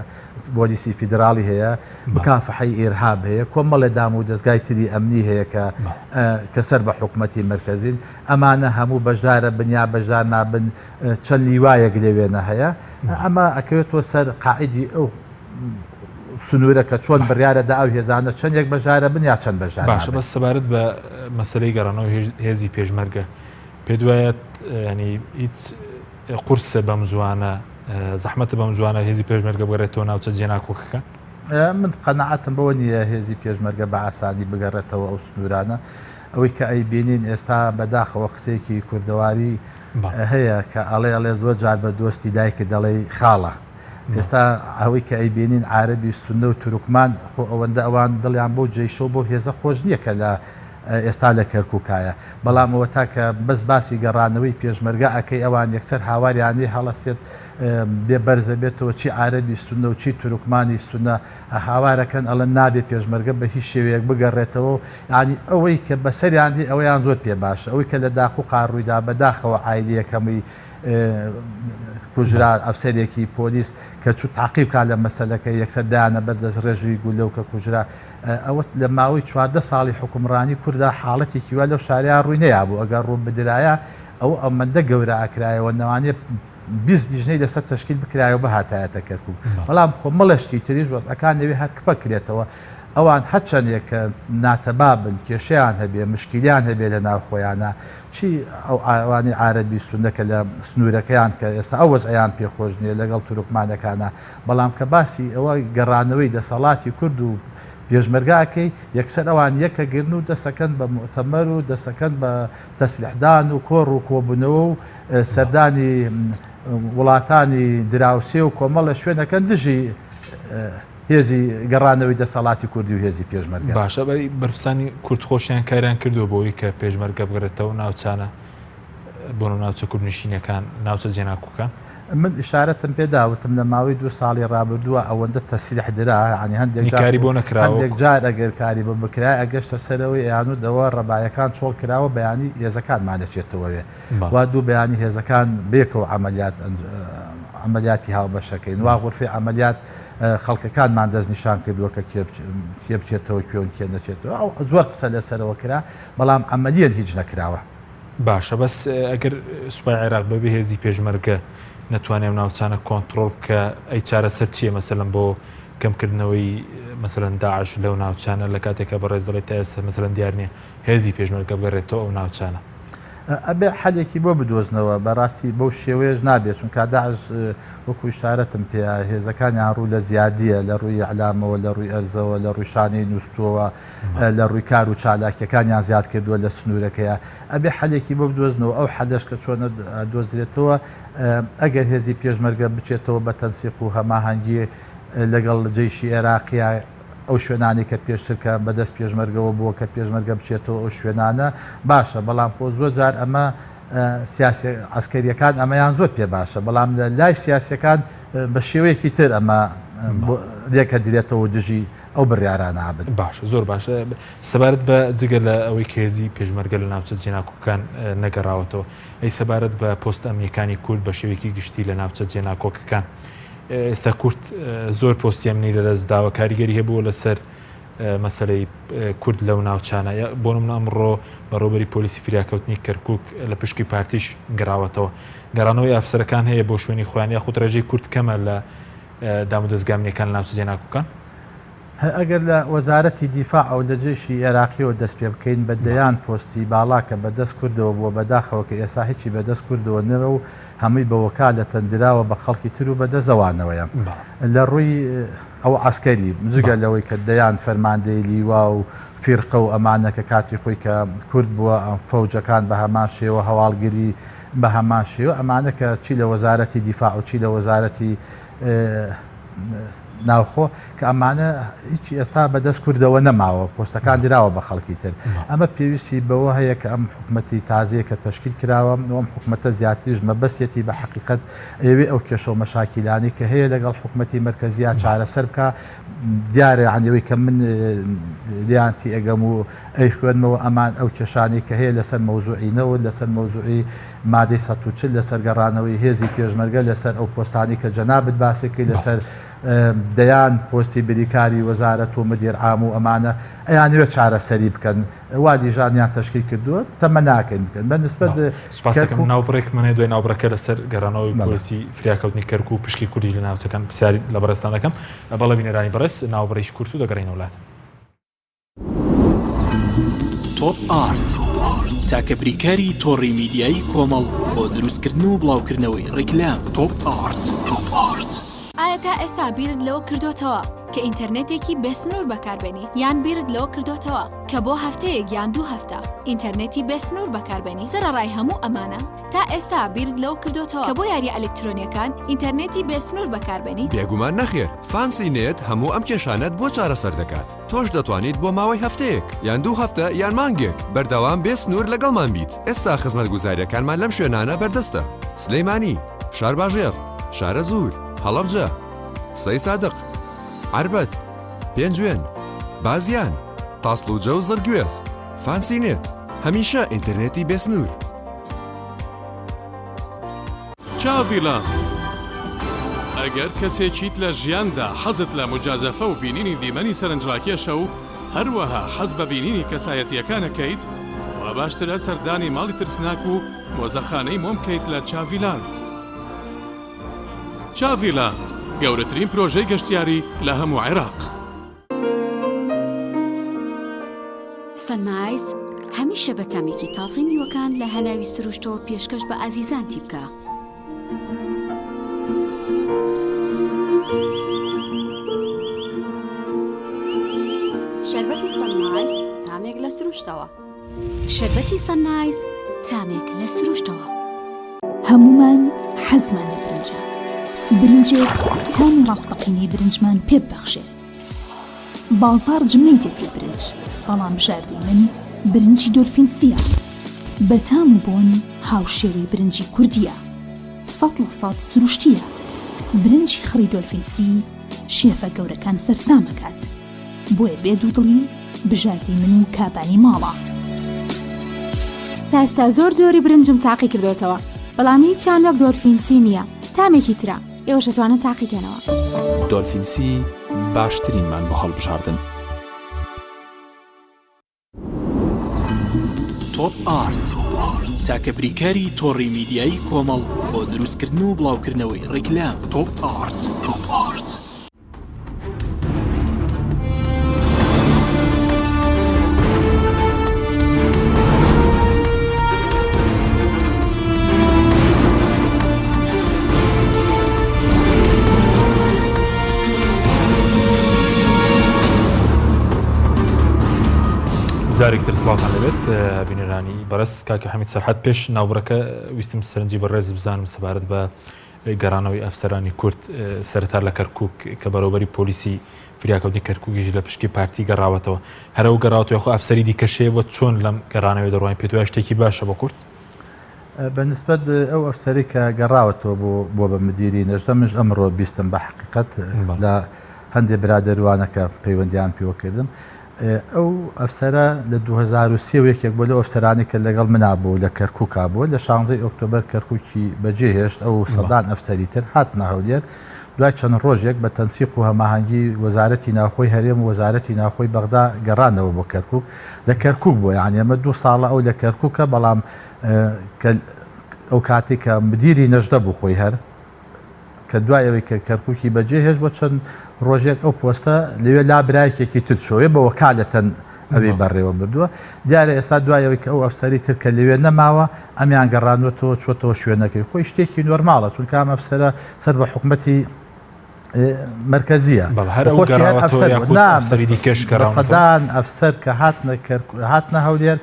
پۆلیسی فیدراڵی هەیە مکافحەی ئێرهاب هەیە کۆمەڵێ دام و دەستگای تری ئەمنی هەیە کە سەر بە حکوومەتی مرکزین ئەمانە هەموو بەشدارە بنیا بەشدار نابن چەند لیوایەک لەوێنە هەیە ئەمە ئەکەوێتەوە سەر قاعیدی ئەو سنوورە کە چۆن بڕیارەدا ئەو هێزانە چەندێک بەژارە بن یا چەند بەژار باشە بەس سەبارەت بە مەسەلەی گەڕانەوە هێزی پێشمەرگە پێ دوایەت ینی هیچ قورسە بەم زوانە زەحمەتە بەم زوانە هێزی پێشمەرگە بگەڕێتەوە ناوچە جێناکۆکەکە من قەنەعەتم بەوە نییە هێزی پێشمەرگە بە ئاسانی بگەڕێتەوە ئەو سنوورانە ئەوەی کە ئەی بینین ئێستا بەداخەوە قسێکی کوردەواری هەیە کە ئەڵێ زۆر جار بە دۆستی دایکە دەڵێ خاڵە ئێستا ئەوەی کە ئەی بینین عارەبی سونە و تورکمان خۆ ئەوەندە ئەوان دڵیان بۆ جێیشەوە بۆ هێزە خۆش نییە کە لە ئێستا لە کەرکووکایە بەڵام ئەوە تاکە بەس باسی گەڕانەوەی پێشمەرگە ئەەکەی ئەوان یەکسەر هاواریانی هەڵەسێت بێ بەرزە بێتەوە چی عارەبی سونە و چی تورکمانی سونە هاوارەکەن ئەڵەن نابێ پێشمەرگە بە هیچ شێوەیەک بگەڕێتەوە ینی ئەوەی کە بەسەریاندی ئەویان زۆر پێ باشە ئەوەی کە لە داخ و قاڕوویدا بەداخەوە عایلیەکەمی کوژرا ئەفسەرێکی پۆلیس کە چوو تاقیب کا لە مەسەلەکە یەکسەر دایانە بەردەست ڕێژووی گولەو کە کوژرا ئەوە لە ماوەی 14 ساڵی حکومڕانی کووردا حاڵەتێکی وە لەو شاریا ڕووی نەیابوو ئەگەر ڕوو بدرایە ئەو ئەمەندە گەورە ئاکرایەوە نەوانێت 20 لیژنەی لەسەر تشکیل بکرایەوە بە هاتایەتە کەرکوب بەڵام کۆمەڵەشتی تریش وەزەکان دەوێت هەر کپە کرێتەوە ئەوان هەرچەندێکە ناتەبابن کێشەیان هەبێ مشکلیان هەبێ لە ناو خۆیانە چی ئەو ئاوانی عارەبی سونەکە لە سنوورەکەیان کە ئێستا ئەو وەزعیان پێخۆش نیە لەگەڵ تورکمانەکانە بەڵام کە باسی ئەوە گەڕانەوەی دەسەڵاتی کورد و پێشمەرگاکەی یەکسەر ئەوان یەکە گرن و دەسەکەن بە مؤتەمەر و دەسەکەن بە تەسلیحدان و کۆڕ و کۆبوونەوە و سەردانی وڵاتانی دراوسێ و کۆمەڵە شوێنەکەن دژی هێزی گەڕانەوەی دەسەڵاتی کوردی و هێزی پێشمەرگا باشە بەرپرسانی کورتخۆشیان کاریان کردو بۆی کە پێشمەرگە بگرێتەوە ناوچانە بۆ ناوچە کوردنشینەکان ناوچە جێناکوکان من ئشارەتم پێداوتم لە ماوەی 2 ساڵی ڕابردووە ئەوەندە تەسلیح درا ینی هەندێک کاری بۆ نەکراوە هەندێک جار ئەگەر کاری بە بکرای ئەگەشتە سەرەوەی یانودەوە ڕەبایەکان چۆڵ کراوە بەیانی هێزەکان مانەچێتەوەوێ وا دوو بەیانی هێزەکان بێکەوە عملیاتی هاوبەشەکەین وا غورفی عملیات خەڵکەکانمان دەست نیشان کردووە کە کێ بچێتەوە کوێن کێ نەچێتەوە ئەو زۆر قسە لەسەرەوە کرا بەڵام عملیان هیچ نەکراوە باشە بەس ئەگەر سوپای عێراق بەبێ هێزی پێشمەرگە نەتوانێت ناوچانە کۆنتترۆل بکە ئەی چارەسەر چییە مەسەلەن بۆ کەمکردنەوەی مەسەرەن داعش لەو ناوچانە لە کاتێکە بەڕێز دەڵێت تا ئێستا مەسەرەن دیار نییە هێزی پێشمەرگە بگەڕێتەوە ئەو ناوچانە ئەبێ حەلێکی بۆ بدۆزنەوە بەڕاستی بەو شێوەیەش نابێت چونکە داعش وەکو شارەتم پێ هێزەکانیان ڕوو لە زیادیە لە ڕووی ئەعلامەوە لە ڕووی ئەرزەوە لە ڕووی شانەی نووسووەوە لە ڕووی کار و چالاکیەکانیان زیاد کردووە لە سنوورەکەیە ئەبێ حەلێکی بۆ بدۆزنەوە ئەو حەدەش کە چۆنە دۆزرێتەوە ئەگەر هێزی پێشمەرگە بچێتەوە بە تەنسیق و هەماهەنگی لەگەڵ جێیشی عێراقیە ئەو شوێنانی کە پێشترکە بەدەست پێشمەرگەوە بووە کە پێشمەرگە بچێتەوە ئەو شوێنانە باشە بەڵام خۆ زۆر جار ئەمە سیاسی عسکەریەکان ئەمەیان زۆر پێ باشە بەڵام لە لای سیاسەکان بە شێوەیەکی تر ئەمە لێکە درێتەوە دژی ئەو بڕیارانە عابد باشە زۆر باشە سەبارەت بە جگە لە ئەوەی کێزی پێشمەرگە لە ناوچە جێناکۆکان نەگەڕاوەتەوە ئەی سەبارەت بە پۆست ئەمنیەکانی کورد بە شێوەیەکی گشتی لە ناوچە جێناکۆکەکان ئێستا کورد زۆر پۆستی ئەمنی لەدەستداوە کاریگەری هەبووە لەسەر مەسەلەی کورد لەو ناوچانە بۆ نمونە ئەمڕۆ بەڕۆبەری پۆلیسی فریاکەوتنی کەرکووک لە پشکی پارتیش گەڕاوەتەوە گەڕانەوەی ئافسەرەکان هەیە بۆ شوێنی خۆیان یاخود ڕێژەی کورد کەمە لە دامودەستگامنیەکان لە ناوچە جێناکۆکان ئەگەر لە وەزارەتی دیفاع ئەو لە جێشی عێراقیەوە دەست پێ بکەین بە دەیان پۆستی باڵا کە بەدەست کوردەوە بووە بەداخەوە کە ئێستا هیچی بەدەست کوردەوە نەوە و هەمووی بە وەکالە تەندراوە بە خەڵکی تر و بەدەزەوانەوەیە لە ڕووی ئەو عسکەری جگە لەوەی کە دەیان فەرماندەی لیوا و فیرقە و ئەمانە کە کاتی خۆی کە کورد بووە فەوجەکان بە هەمان شێوە هەواڵگیری بە هەمان شێوە ئەمانە کە چی لە وەزارەتی دیفاع و چی لە وەزارەتی ناوخۆ کە ئەمانە هیچ ئێستا بەدەست کوردەوە نەماوە پۆستەکان دراوە بە خەڵکی تر ئەمە پێویستی بەوە هەیە کە ئەم حکومەتی تازەیە کە تەشکیل کراوە ئەم حکومەتە زیاتریش مەبەستێتی بە حقیقت ئێوێ ئەو کێشە و مەشاکیلانی کە هەیە لەگەڵ حکومەتی مرکزیە چارەسەر بکە دیارە عنیەوەی کە من لیانتی ئەگەم و ئەی خوێنمەوە ئەمان ئەو کێشانی کە هەیە لەسەر مەوزوعینەوە لەسەر مەوزوعی مادەی 140 لەسەر گەڕانەوەی هێزی پێشمەرگە لەسەر ئەو پۆستانی کە جەنابت باسێکی لەسەر دەیان پۆستی بریکاری وەزارەت و مدیر عام و ئەمانە ئەیانوێت چارەسەری بکەن وا دیژانیان تەشکیل کردووە تەمە ناکەین بکەن بە نسبەت سپاس دەکەم ناوبڕێک منێ دوای ناوبڕەکە لەسەر گەڕانەوەی پۆلیسی فریاکەوتنی کەرکووک و پشکی کوردی لە ناوچەکان پرسیاری لە بەڕێستان دەکەم بەڵێ بینەرانی بەڕێز ناوبڕێکی کورد و دەگەڕین وڵات تۆپ ئارت تاکە بریکاری تۆڕی میدیایی کۆمەڵ بۆ دروستکردن و بڵاوکردنەوەی ڕیکلام تۆپ ئارت ئایا تا ئێستا بیرت لەوە کردوتەوە کە ئینتەرنێتێکی بێسنوور بەکاربێنیت یان بیرت لەوە کردوتەوە کە بۆ هەفتەیەک یان 2 هەفتە ئینتەرنێتی بێسنوور بەکاربێنی سەرڕای هەموو ئەمانە تا ئێستا بیرت لەوە کردوتەوە کە بۆ یاریە ئەلکترۆنیەکان ئینتەرنێتی بێسنوور بەکاربێنیت بێگومان نەخێر فانسی نێت هەموو ئەم کێشانەت بۆ چارەسەر دەکات تۆش دەتوانیت بۆ ماوەی هەفتەیەک یان 2 هەفتە یان مانگێک بەردەوام بێسنوور لەگەڵمان بیت ئێستا خزمەتگوزاریەکانمان لەم شوێنانە بەردەستە سلەیمانی شارباژێر شارە زوور هەڵەبجە سەی سادق عربەت پێنجوێن بازیان تاسڵوجە و زەرگوێز فانسینێت هەمیشە ئینتەرنێتی بێسنوور چاڤیلان ئەگەر کەسێکیت لە ژیاندا حەزت لە مجازەفە و بینینی دیمەنی سەرنجڕاکێشە و هەروەها حەز بە بینینی کەسایەتیەکانەکەیت ئەوە باشترە سەردانی ماڵی ترسناک و مۆزەخانەی مۆم بکەیت لە چاڤیلاند. چاڤیلاند گەورەترین پرۆژەی گەشتیاری لە هەموو عێراق. سەنایس هەمیشە بە تامێکی تازەی میوەکان لە هەناوی سروشتەوە پێشکەش بە ئازیزانتی بکە. شەربەتی سەنایس تامێک لە سروشتەوە. شەربەتی سەنایس تامێک لە سروشتەوە. هەمومان حەزمان لە برنجە. برنجێک تامی ڕاستەقینەی برنجمان پێ ببەخشێ. بازار جمەی دێت لە برنج، بەڵام بژاردەی من برنجی دۆلفینسیە. بە تام و بۆن هاوشێوەی برنجی کوردیە. 100% سروشتیە. برنجی خڕی دۆلفینسی شێفە گەورەکان سەرسامەکات. بۆیە بێدوودڵی بژاردی من و کابانی ماڵە. تا ئێستا زۆر جۆری برنجم تاقی کردوتەوە، بەڵام هیچیان وەک دۆلفینسی نییە. تامێکی ترە ئێوەش دەتوانن تاقیکەنەوە. دۆلفینسی باشترینمان بۆ هەڵبژاردن. تۆپ ئارت تاکە بریکاری تۆڕی میدیایی کۆمەڵ بۆ دروستکردن و بڵاوکردنەوەی ڕیکلام. تۆپ ئارت. جارێکتر سڵاتان لەبێت بینەرانی بەڕێز کاکە حەمید سەرحەد پێش ناوبڕەکە ویستم سەرنجی بەڕێز بزانم سەبارەت بە گەڕانەوەی ئەفسەرانی کورد سەرەتا لە کەرکووک کە بەڕێوەبەری پۆلیسی فریاکەوتنی کەرکووکیش لە پشکی پارتی گەڕاوەتەوە. هەرەو گەڕاوەتەوە خۆ ئەفسەری دیکەشەیە بۆ چۆن لەم گەڕانەوەی دەڕوانی پێت وایە شتێکی باشە بۆ کورد؟ بەنسبەت ئەو ئەفسەری کە گەڕاوەتەوە بۆ بە مدیری نەژدە منش ئەمڕۆ بیستم بە حقیقەت لە هەندێک برادەروانەکە پەیوەندیان پێوەکردم. ئەو ئەفسەرە لە 2023 یەکێک بۆ لە ئەفسەرانی کە لەگەڵ منابوو لە کەرکووکا بووە لە 16 ئۆکتۆبەر کەرکووکی بەجێهێشت ئەو سەدان ئەفسەری تر هاتنە هەولێر دوای چەند ڕۆژێک بە تەنسیق و هەماهەنگی وەزارەتی ناوخۆی هەرێم و وەزارەتی ناوخۆی بەغدا گەڕانەوە بۆ کەرکووک. لە کەرکووک بووە یعنی ئەمە 2 ساڵە ئەو لە کەرکووکە، بەڵام ئەو کاتێک کە مدیری نەژدە بوو خۆی هەر کە دوایەوەی کە کەرکووکی بەجێهێشت بۆ چەند ڕۆژێک ئەو پۆستە لەوێ لابرایەکێکی تر شۆیە بە وەکالەتەن ئەوەی بەڕێوە بردووە. دیارە ئێستا دوایەوەی کە ئەو ئەفسەری تر کە لەوێ نەماوە ئەمیان گەڕانوەتەوە چۆتەوە شوێنەکەی خۆی شتێکی نۆرماڵە چونکە ئەم ئەفسەرە سەر بە حکومەتی مرکزیە. سەدان ئەفسەر کە هاتنە هەولێر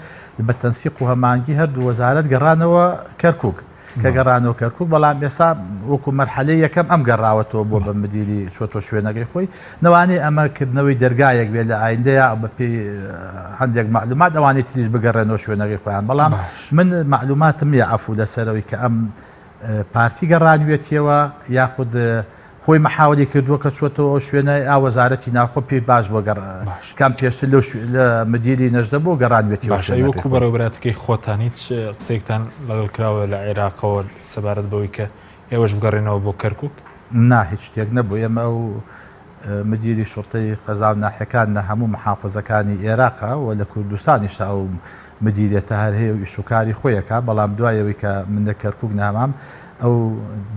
بە تەنسیق و هەمانگی هەردوو وەزارەت گەڕانەوە کەرکووک کە گەڕانەوە کەرکووک، بەڵام ئێستا وەکو مەرحەلەی یەکەم ئەم گەڕاوەتەوە بۆ بە مدیری چۆتۆ شوێنەکەی خۆی. نەوانێ ئەمەکردنەوەی دەرگایەک بێت لە ئایندەیە بەپێی هەندێک معلومات ئەوانەی تریش بگەڕێنەوە شوێنەکەی خۆیان، بەڵام من معلوماتم نیە ئەفوو لەسەرەوەی کە ئەم پارتی گەڕانوێتیەوە یاخود خۆی مەحاولی کردووە کە چۆتەوە شوێنە وەزارەتی ناوخۆ پێی باش بۆ کام پێشتر لە مدیری نەژدە بۆ گەڕانوێتی وەکو بەڕێوەبەراتەکەی خۆتان هیچ قسێکتان لەگەڵ کراوە لە عێراقەوە سەبارەت بەوەی کە ئێوەش بگەڕێنەوە بۆ کەرکووک؟ نا هیچ شتێک نەبوو. ئێمە ئەو مدیری شوڕتەی قەزا و ناحیەکان لە هەموو محافەزەکانی عێراقا و لە کوردستانیشتا ئەو مدیریەتە هەر هەیە و ئیشوکاری خۆیەکە، بەڵام دوایەوەی کە من لە کەرکووک نامام ئەو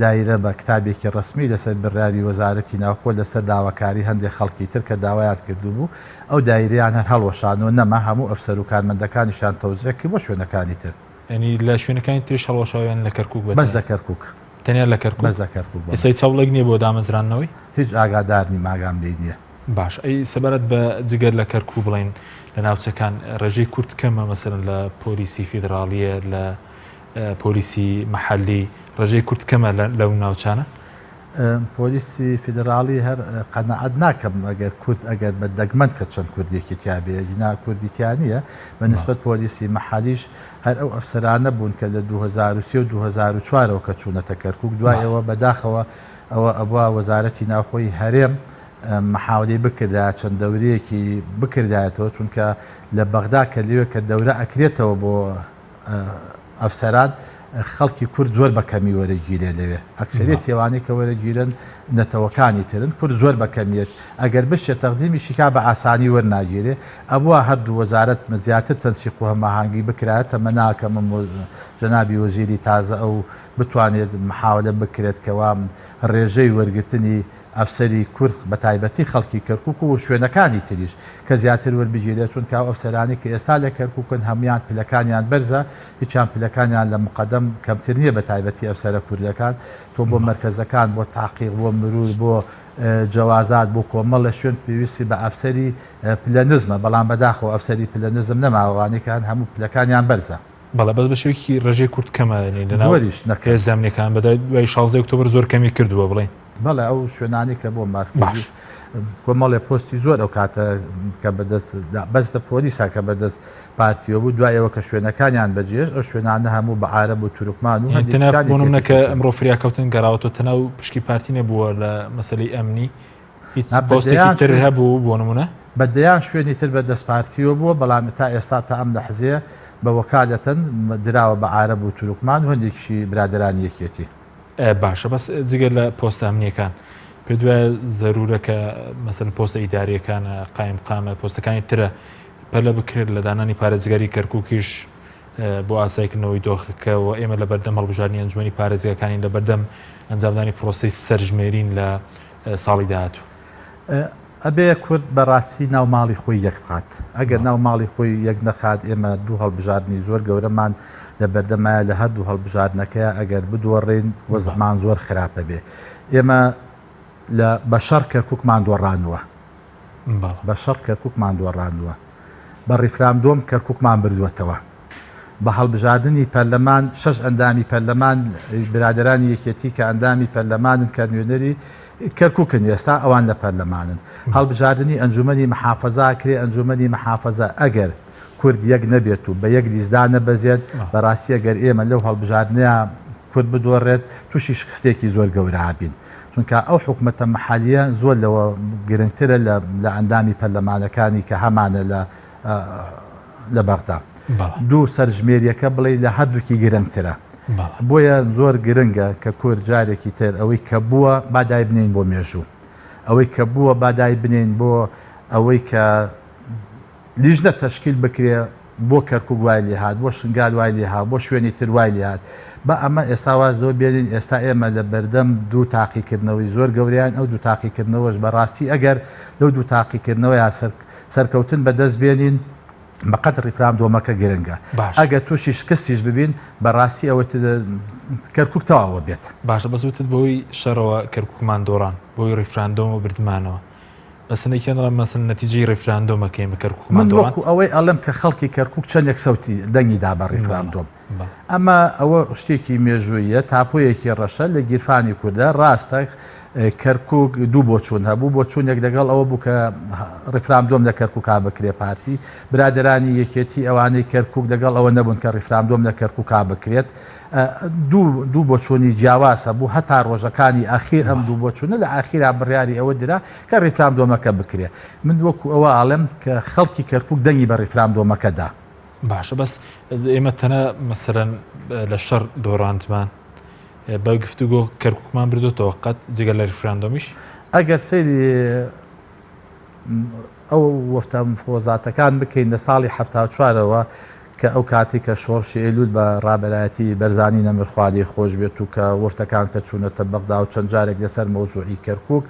دایرە بە کتابێکی ڕسمی لەسەر بڕیاری وەزارەتی ناوخۆ لەسەر داواکاری هەندێک خەڵکی تر کە داوایان کردو بوو ئەو دایریان هەر هەڵوەشانەوە نەما هەموو ئەفسەر و کارمەندەکانیشان تەوزیعکرد بۆ شوێنەکانی تر. ینی لە شوێنەکانی تریش هەڵوەشاویان لە کەرکووک بەس لە کەرکووک تەنیا لە کەرکووک بەس لە کەرکووک. ئێستا چاوڵێک نییە بۆ دامەزرانەوەی؟ هیچ ئاگادارنی ماگام لێ نییە. باش ئەی سەبارەت بە جگەر لە کەرکووک بڵین لە ناوچەکان ڕێژەی کورد کەمە مەسەرەن لە پۆلیسی فیدراالیە لە پۆلیسی مەحەلی ڕێژەی کورد کەمە لەو ناوچانە؟ پۆلیسی فیدراالی هەر قەنەعەت ناکەم ئەگەر کورد ئەگەر بە دەگمەند کە چەند کوردێکی تیابێ جنا کوردیتیانە بە نسبەت پۆلیسی مەحەلیش هەر ئەو ئەفسەرانە بوون کە لە 2023 و 2004ەوە کە چوونەتە کەرکووک دوایەوە بەداخەوە ئەوە ئەبوا وەزارەتی ناوخۆی هەرێم محاولی بکردا چەند دەورەیەکی بکردایەتەوە چونکە لە بەغدا کە لێوە کە دەورە ئەکرێتەوە بۆ ئەفسەران خەڵکی کورد زۆر بەکەمی وەرەگیرێ لەوێ ئەکسەرێت تێوانەی کە وەرەگیرن نەتەوەکانی ترن کورد زۆر بەکەمیت ئەگەر بشتێ تەقدیمی شیکا بە ئاسانی وەرناگیرێ ئەبووە هەردوو وەزارەت زیاتر تەنسیق و هەماهانگی بکرێت ئەمە ناکەم جەنابی وەزیری تازە ئەو بتوانێت محاولە بکرێت کەوا ڕێژەی وەرگرتنی ئەفسەری کورد بە تایبەتی خەڵکی کەرکووک و شوێنەکانی تریش کە زیاتر وەربگیرێت چون کاو ئەفسەرانی کە ئێستا لە کەرکووکن هەمویان پلەکانیان بەرزە هیچیان پلەکانیان لە مقدەم کەمتر نییە بە تایبەتی ئەفسەرە کوردەکان تۆ بۆ مرکزەکان بۆ تاقیق بۆ مرور بۆ جوازات بۆ کۆمەڵ لە شوێن پێویستی بە ئەفسەری پلەنزمە بەڵام بەداخەوە ئەفسەری پلەنزم نەماوانەکان هەموو پلەکانیان بەرزە بەڵێ بەس بە شێوکی ڕێژەی کورد کەمەنی لەناوەریش نەکە زەمنەکان بەدای دوای 16 ئۆکتۆبر زۆر کەمی کردووە بڵێن بەڵێ ئەو شوێنانی کە بۆ ماسکردی کۆمەڵێ پۆستی زۆر ئەو کاتە کە بەدەست بەستە پۆلیسا کە بەدەست پارتیۆ بوو دوایەوە کە شوێنەکانیان بەجێش ئەو شوێنانە هەموو بە عارەب و تورکمان و بۆنمونە کە ئەمڕۆ فریاکەوتن گەڕاوەوە تەناو پشکی پارتی نەبووە لە مەسەلەی ئەمنی هیچ پۆستێکی تر هەبوو بۆ نمونە بەدەیان شوێنی تر بەدەست پارتیۆ بووە بەڵام تا ئێستا تا ئەم لە حزێ بە وەکالەتەن دراوە بە عارەب و تورکمان و هەندێکیشی برادرانی یەکێتی باشە بەس جگە لە پۆستە ئەمنیەکان پێ دوایە زەرورەکە مەسەن پۆستە ئیداریەکانە قایم قامە پۆستەکانی ترە پەلە بکرێت لە دانانی پارێزگاری کەرکووکیش بۆ ئاسایکردنەوەی دۆخەکەەوە ئێمە لە بەردەم هەڵبژاردننی ئەنجومی پارێزگەکانی لە بەردەم ئەنجامدانی پرۆسی سەرژمێرین لە ساڵی داهاتوو ئەبێ کورد بەڕاستی ناو ماڵی خۆی یەک بقات ئەگەر ناو ماڵی خۆی یەک نەخات ئێمە دوو هەڵبژاردننی زۆر گەورەمان لە بەردەمایە لە هەردوو هەڵبژاردنەکەی ئەگەر بدوەڕێن وەزمان زۆر خراپە بێ ئێمە لە بەشەڕ کەرکووکمان دۆڕانوە بەشەڕ کەرکووکمان دۆڕانوە بە ڕیفرامدۆم کەرکووکمان بردووەتەوە بە هەڵبژاردننی پەرلەمان 6 ئەندامی پەرلەمان برادرانی یەکێتی کە ئەندامی پەرلەمانن کە نوێنەری کەرکووکن ئێستا ئەوان لە پەرلەمانن هەڵبژاردننی ئەنجومەنی محافەزا کرێ ئەنجومەنی محافەزە ئەگەر کورد یەک نەبێت و بە یەک لیزدا نەبەزێت بەڕاستی ئەگەر ئێمە لەو هەڵبژاردنەیە کورد بدۆڕێت تووشی شکستێکی زۆر گەورە بین چونکە ئەو حکومەتە مەحالیە زۆر لەوە گرنگترە لە ئەندامی پەرلەمانەکانی کە هەمانە لە بەغدا دوو سەرژمێریەکە بڵێ لە هەردووکی گرنگترە بۆیە زۆر گرنگە کە کورد جارێکی تر ئەوەی کە بووە بادای بنین بۆ مێژوو ئەوەی کە بووە بادای بنین بۆ ئەوەی کە لیژنە تەشکیل بکرێ بۆ کەرکووک وای لێ هات بۆ شنگال وای لێ هات بۆ شوێنی تر وای لێ هات بە ئەمە ئێستا زۆر بێنین ئێستا ئێمە لە بەردەم دوو تاقیکردنەوەی زۆر گەوریان ئەو دوو تاقیکردنەوەش بەڕاستی ئەگەر لەو دوو تاقیکردنەوەی سەرکەوتن بەدەست بێنین بەقەت ڕیفرامدۆمەکە گرنگە ئەگەر تووشی شکستیش ببین بەڕاستی ئەوە کەرکووک تەواوە بێت باشە بەزوتت بۆی شەڕەوە کەرکووکمان دۆڕان بۆی ڕیفراندۆم و بردمانەوە بەسنێکیانڵە مەسن نەتیجەی ڕیفراندۆمەکەی بە کەرکووکمان دۆڕان ئەوەی ئەڵم کە خەڵکی کەرکووک چەندێک سەوتی دەنگیدا بە ڕیفراندۆم ئەمە ئەوە شتێکی مێژوویە تاپۆیەکی ڕەشە لە گیرفانی کووردە ڕاستە کەرکووک دوو بۆ چوون هەبوو بۆ چوونێک لەگەڵ ئەوە بوو کە ڕیفرامدۆم لە کەرکووکا بکرێ پارتی برادرانی یەکێتی ئەوانەی کەرکووک لەگەڵ ئەوە نەبوون کە ڕیفرامدۆم لە کەرکووکا بکرێت دوو بۆ چوونی جیاواسە بوو هەتا ڕۆژەکانی ئاخیر ئەم دوو بۆ چوونە لە ئاخیرا بڕیاری ئەوە درا کە ڕیفرامدۆمەکە بکرێ من وەکو ئەوە ئاڵم کە خەڵکی کەرکووک دەنگی بە ڕیفرامدۆمەکەدا باشە بەس ئێمە تەنە مەسەرەن لە شەڕ دۆڕاندمان بە گفتوگۆ کەرکووکمان بردوێتەوە قەت جگە لە ریفراندۆمیش ئەگەر سەیری ئەو وەفتە مفۆزاتەکان بکەین لە ساڵی 1970ەوە کە ئەو کاتی کە شۆڕشی ئێلول بە ڕابەرایەتی بەرزانی نەمرخوادی خۆش بێت و کە وەفتەکان کە چوونەتە بەغدا و چەند جارێک لەسەر مەوزوعی کەرکووک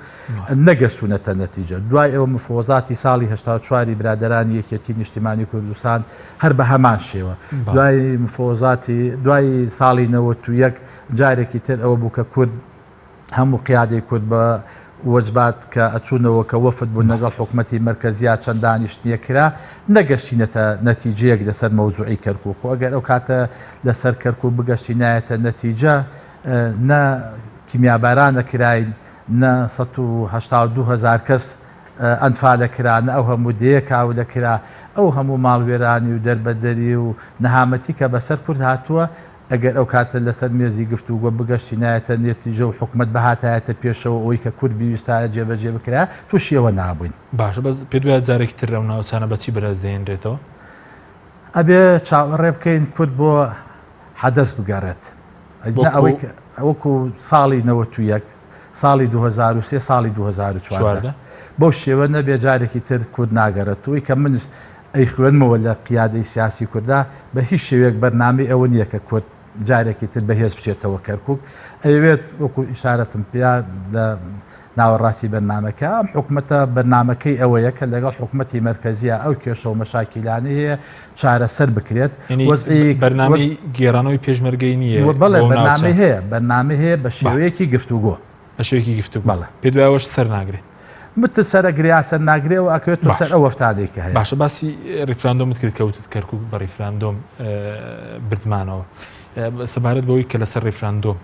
نەگەستونەتە نەتیجە دوای ئەوە مفۆزاتی ساڵی 1970 برادرانی یەکێتی نیشتیمانی کوردستان هەر بە هەمان شێوە دوای مفۆزاتی دوای ساڵی 91 جارێکی تر ئەوە بوو کە کورد هەموو قیادەی کورد بە وەجبات کە ئەچوونەوە کە وەفد بوون لەگەڵ حکوومەتی مرکزیات چەند دانیشتنیە کرا نەگەشتینەتە نەتیجەیەک لەسەر مەوزوعی کەرکووک و ئەگەر ئەو کاتە لەسەر کەرکووک بگەشتی نایەتە نەتیجە نە کیمیابارانە کراین نە 182,000 کەس ئەنفالە کرانە ئەو هەموو دەیەکاو دەکرا ئەو هەموو ماڵوێرانی و دەربەدەری و نەهامەتی کە بەسەر کورد هاتووە ئەگەر ئەو کاتە لەسەر مێزی گفتوگۆ بگەشتی نایەتە نێتیجە و حکومت بەهاتایەتە پێشەوە ئەوی کە کورد بیویستایە جێبەجێ بکرا تووشیەوە نابووین باشە بەس پێ دوای جارێکی تر ئەو ناوچانە بەچی بەرز دێنرێتەوە ئەبێ چاوەڕێ بکەین کورد بۆ حەدەست بگەڕێت وەکو ساڵی 91 ساڵی 2003 ساڵی 2004 بەو شێوە نەبێ جارێکی تر کورد ناگەڕێتەوەی کە من ئەی خوێنمەوە لە قیادەی سیاسی کووردا بە هیچ شێوەیەک بەرنامەی ئەوە نییە کە کورد جارێکی تر بەهێز بچێتەوە کەرکووک ئەوێت وەکو ئیشارەتم پێیا لە ناوەڕاستی بەرنمەکە ئەم حکوومەتە بەرنمەکەی ئەوەیە کە لەگەڵ حکوومەتی مرکزیە ئەو کێشە و مەشاکیلانی هەیە چارەسەر بکرێت بەرنامی گێرانەوەی پێشمەرگەی نییە بەڵێ بەرنامە هەیە بە شێوەیەکی گفتوگۆ بە شێوەیەکی گفتوگۆ پێ دوایەوەش سەر ناگرێت متە سەرە گریاسەر ناگرێەوە ئەکەوێت سەر ئەو وەفتادێکە هەیە باشە باسی ریفراندۆمت کرد کەوتت کەرکووک بە ریفراندۆم بردمانەوە سەبارەت بەوەی کە لەسەر ریفراندۆم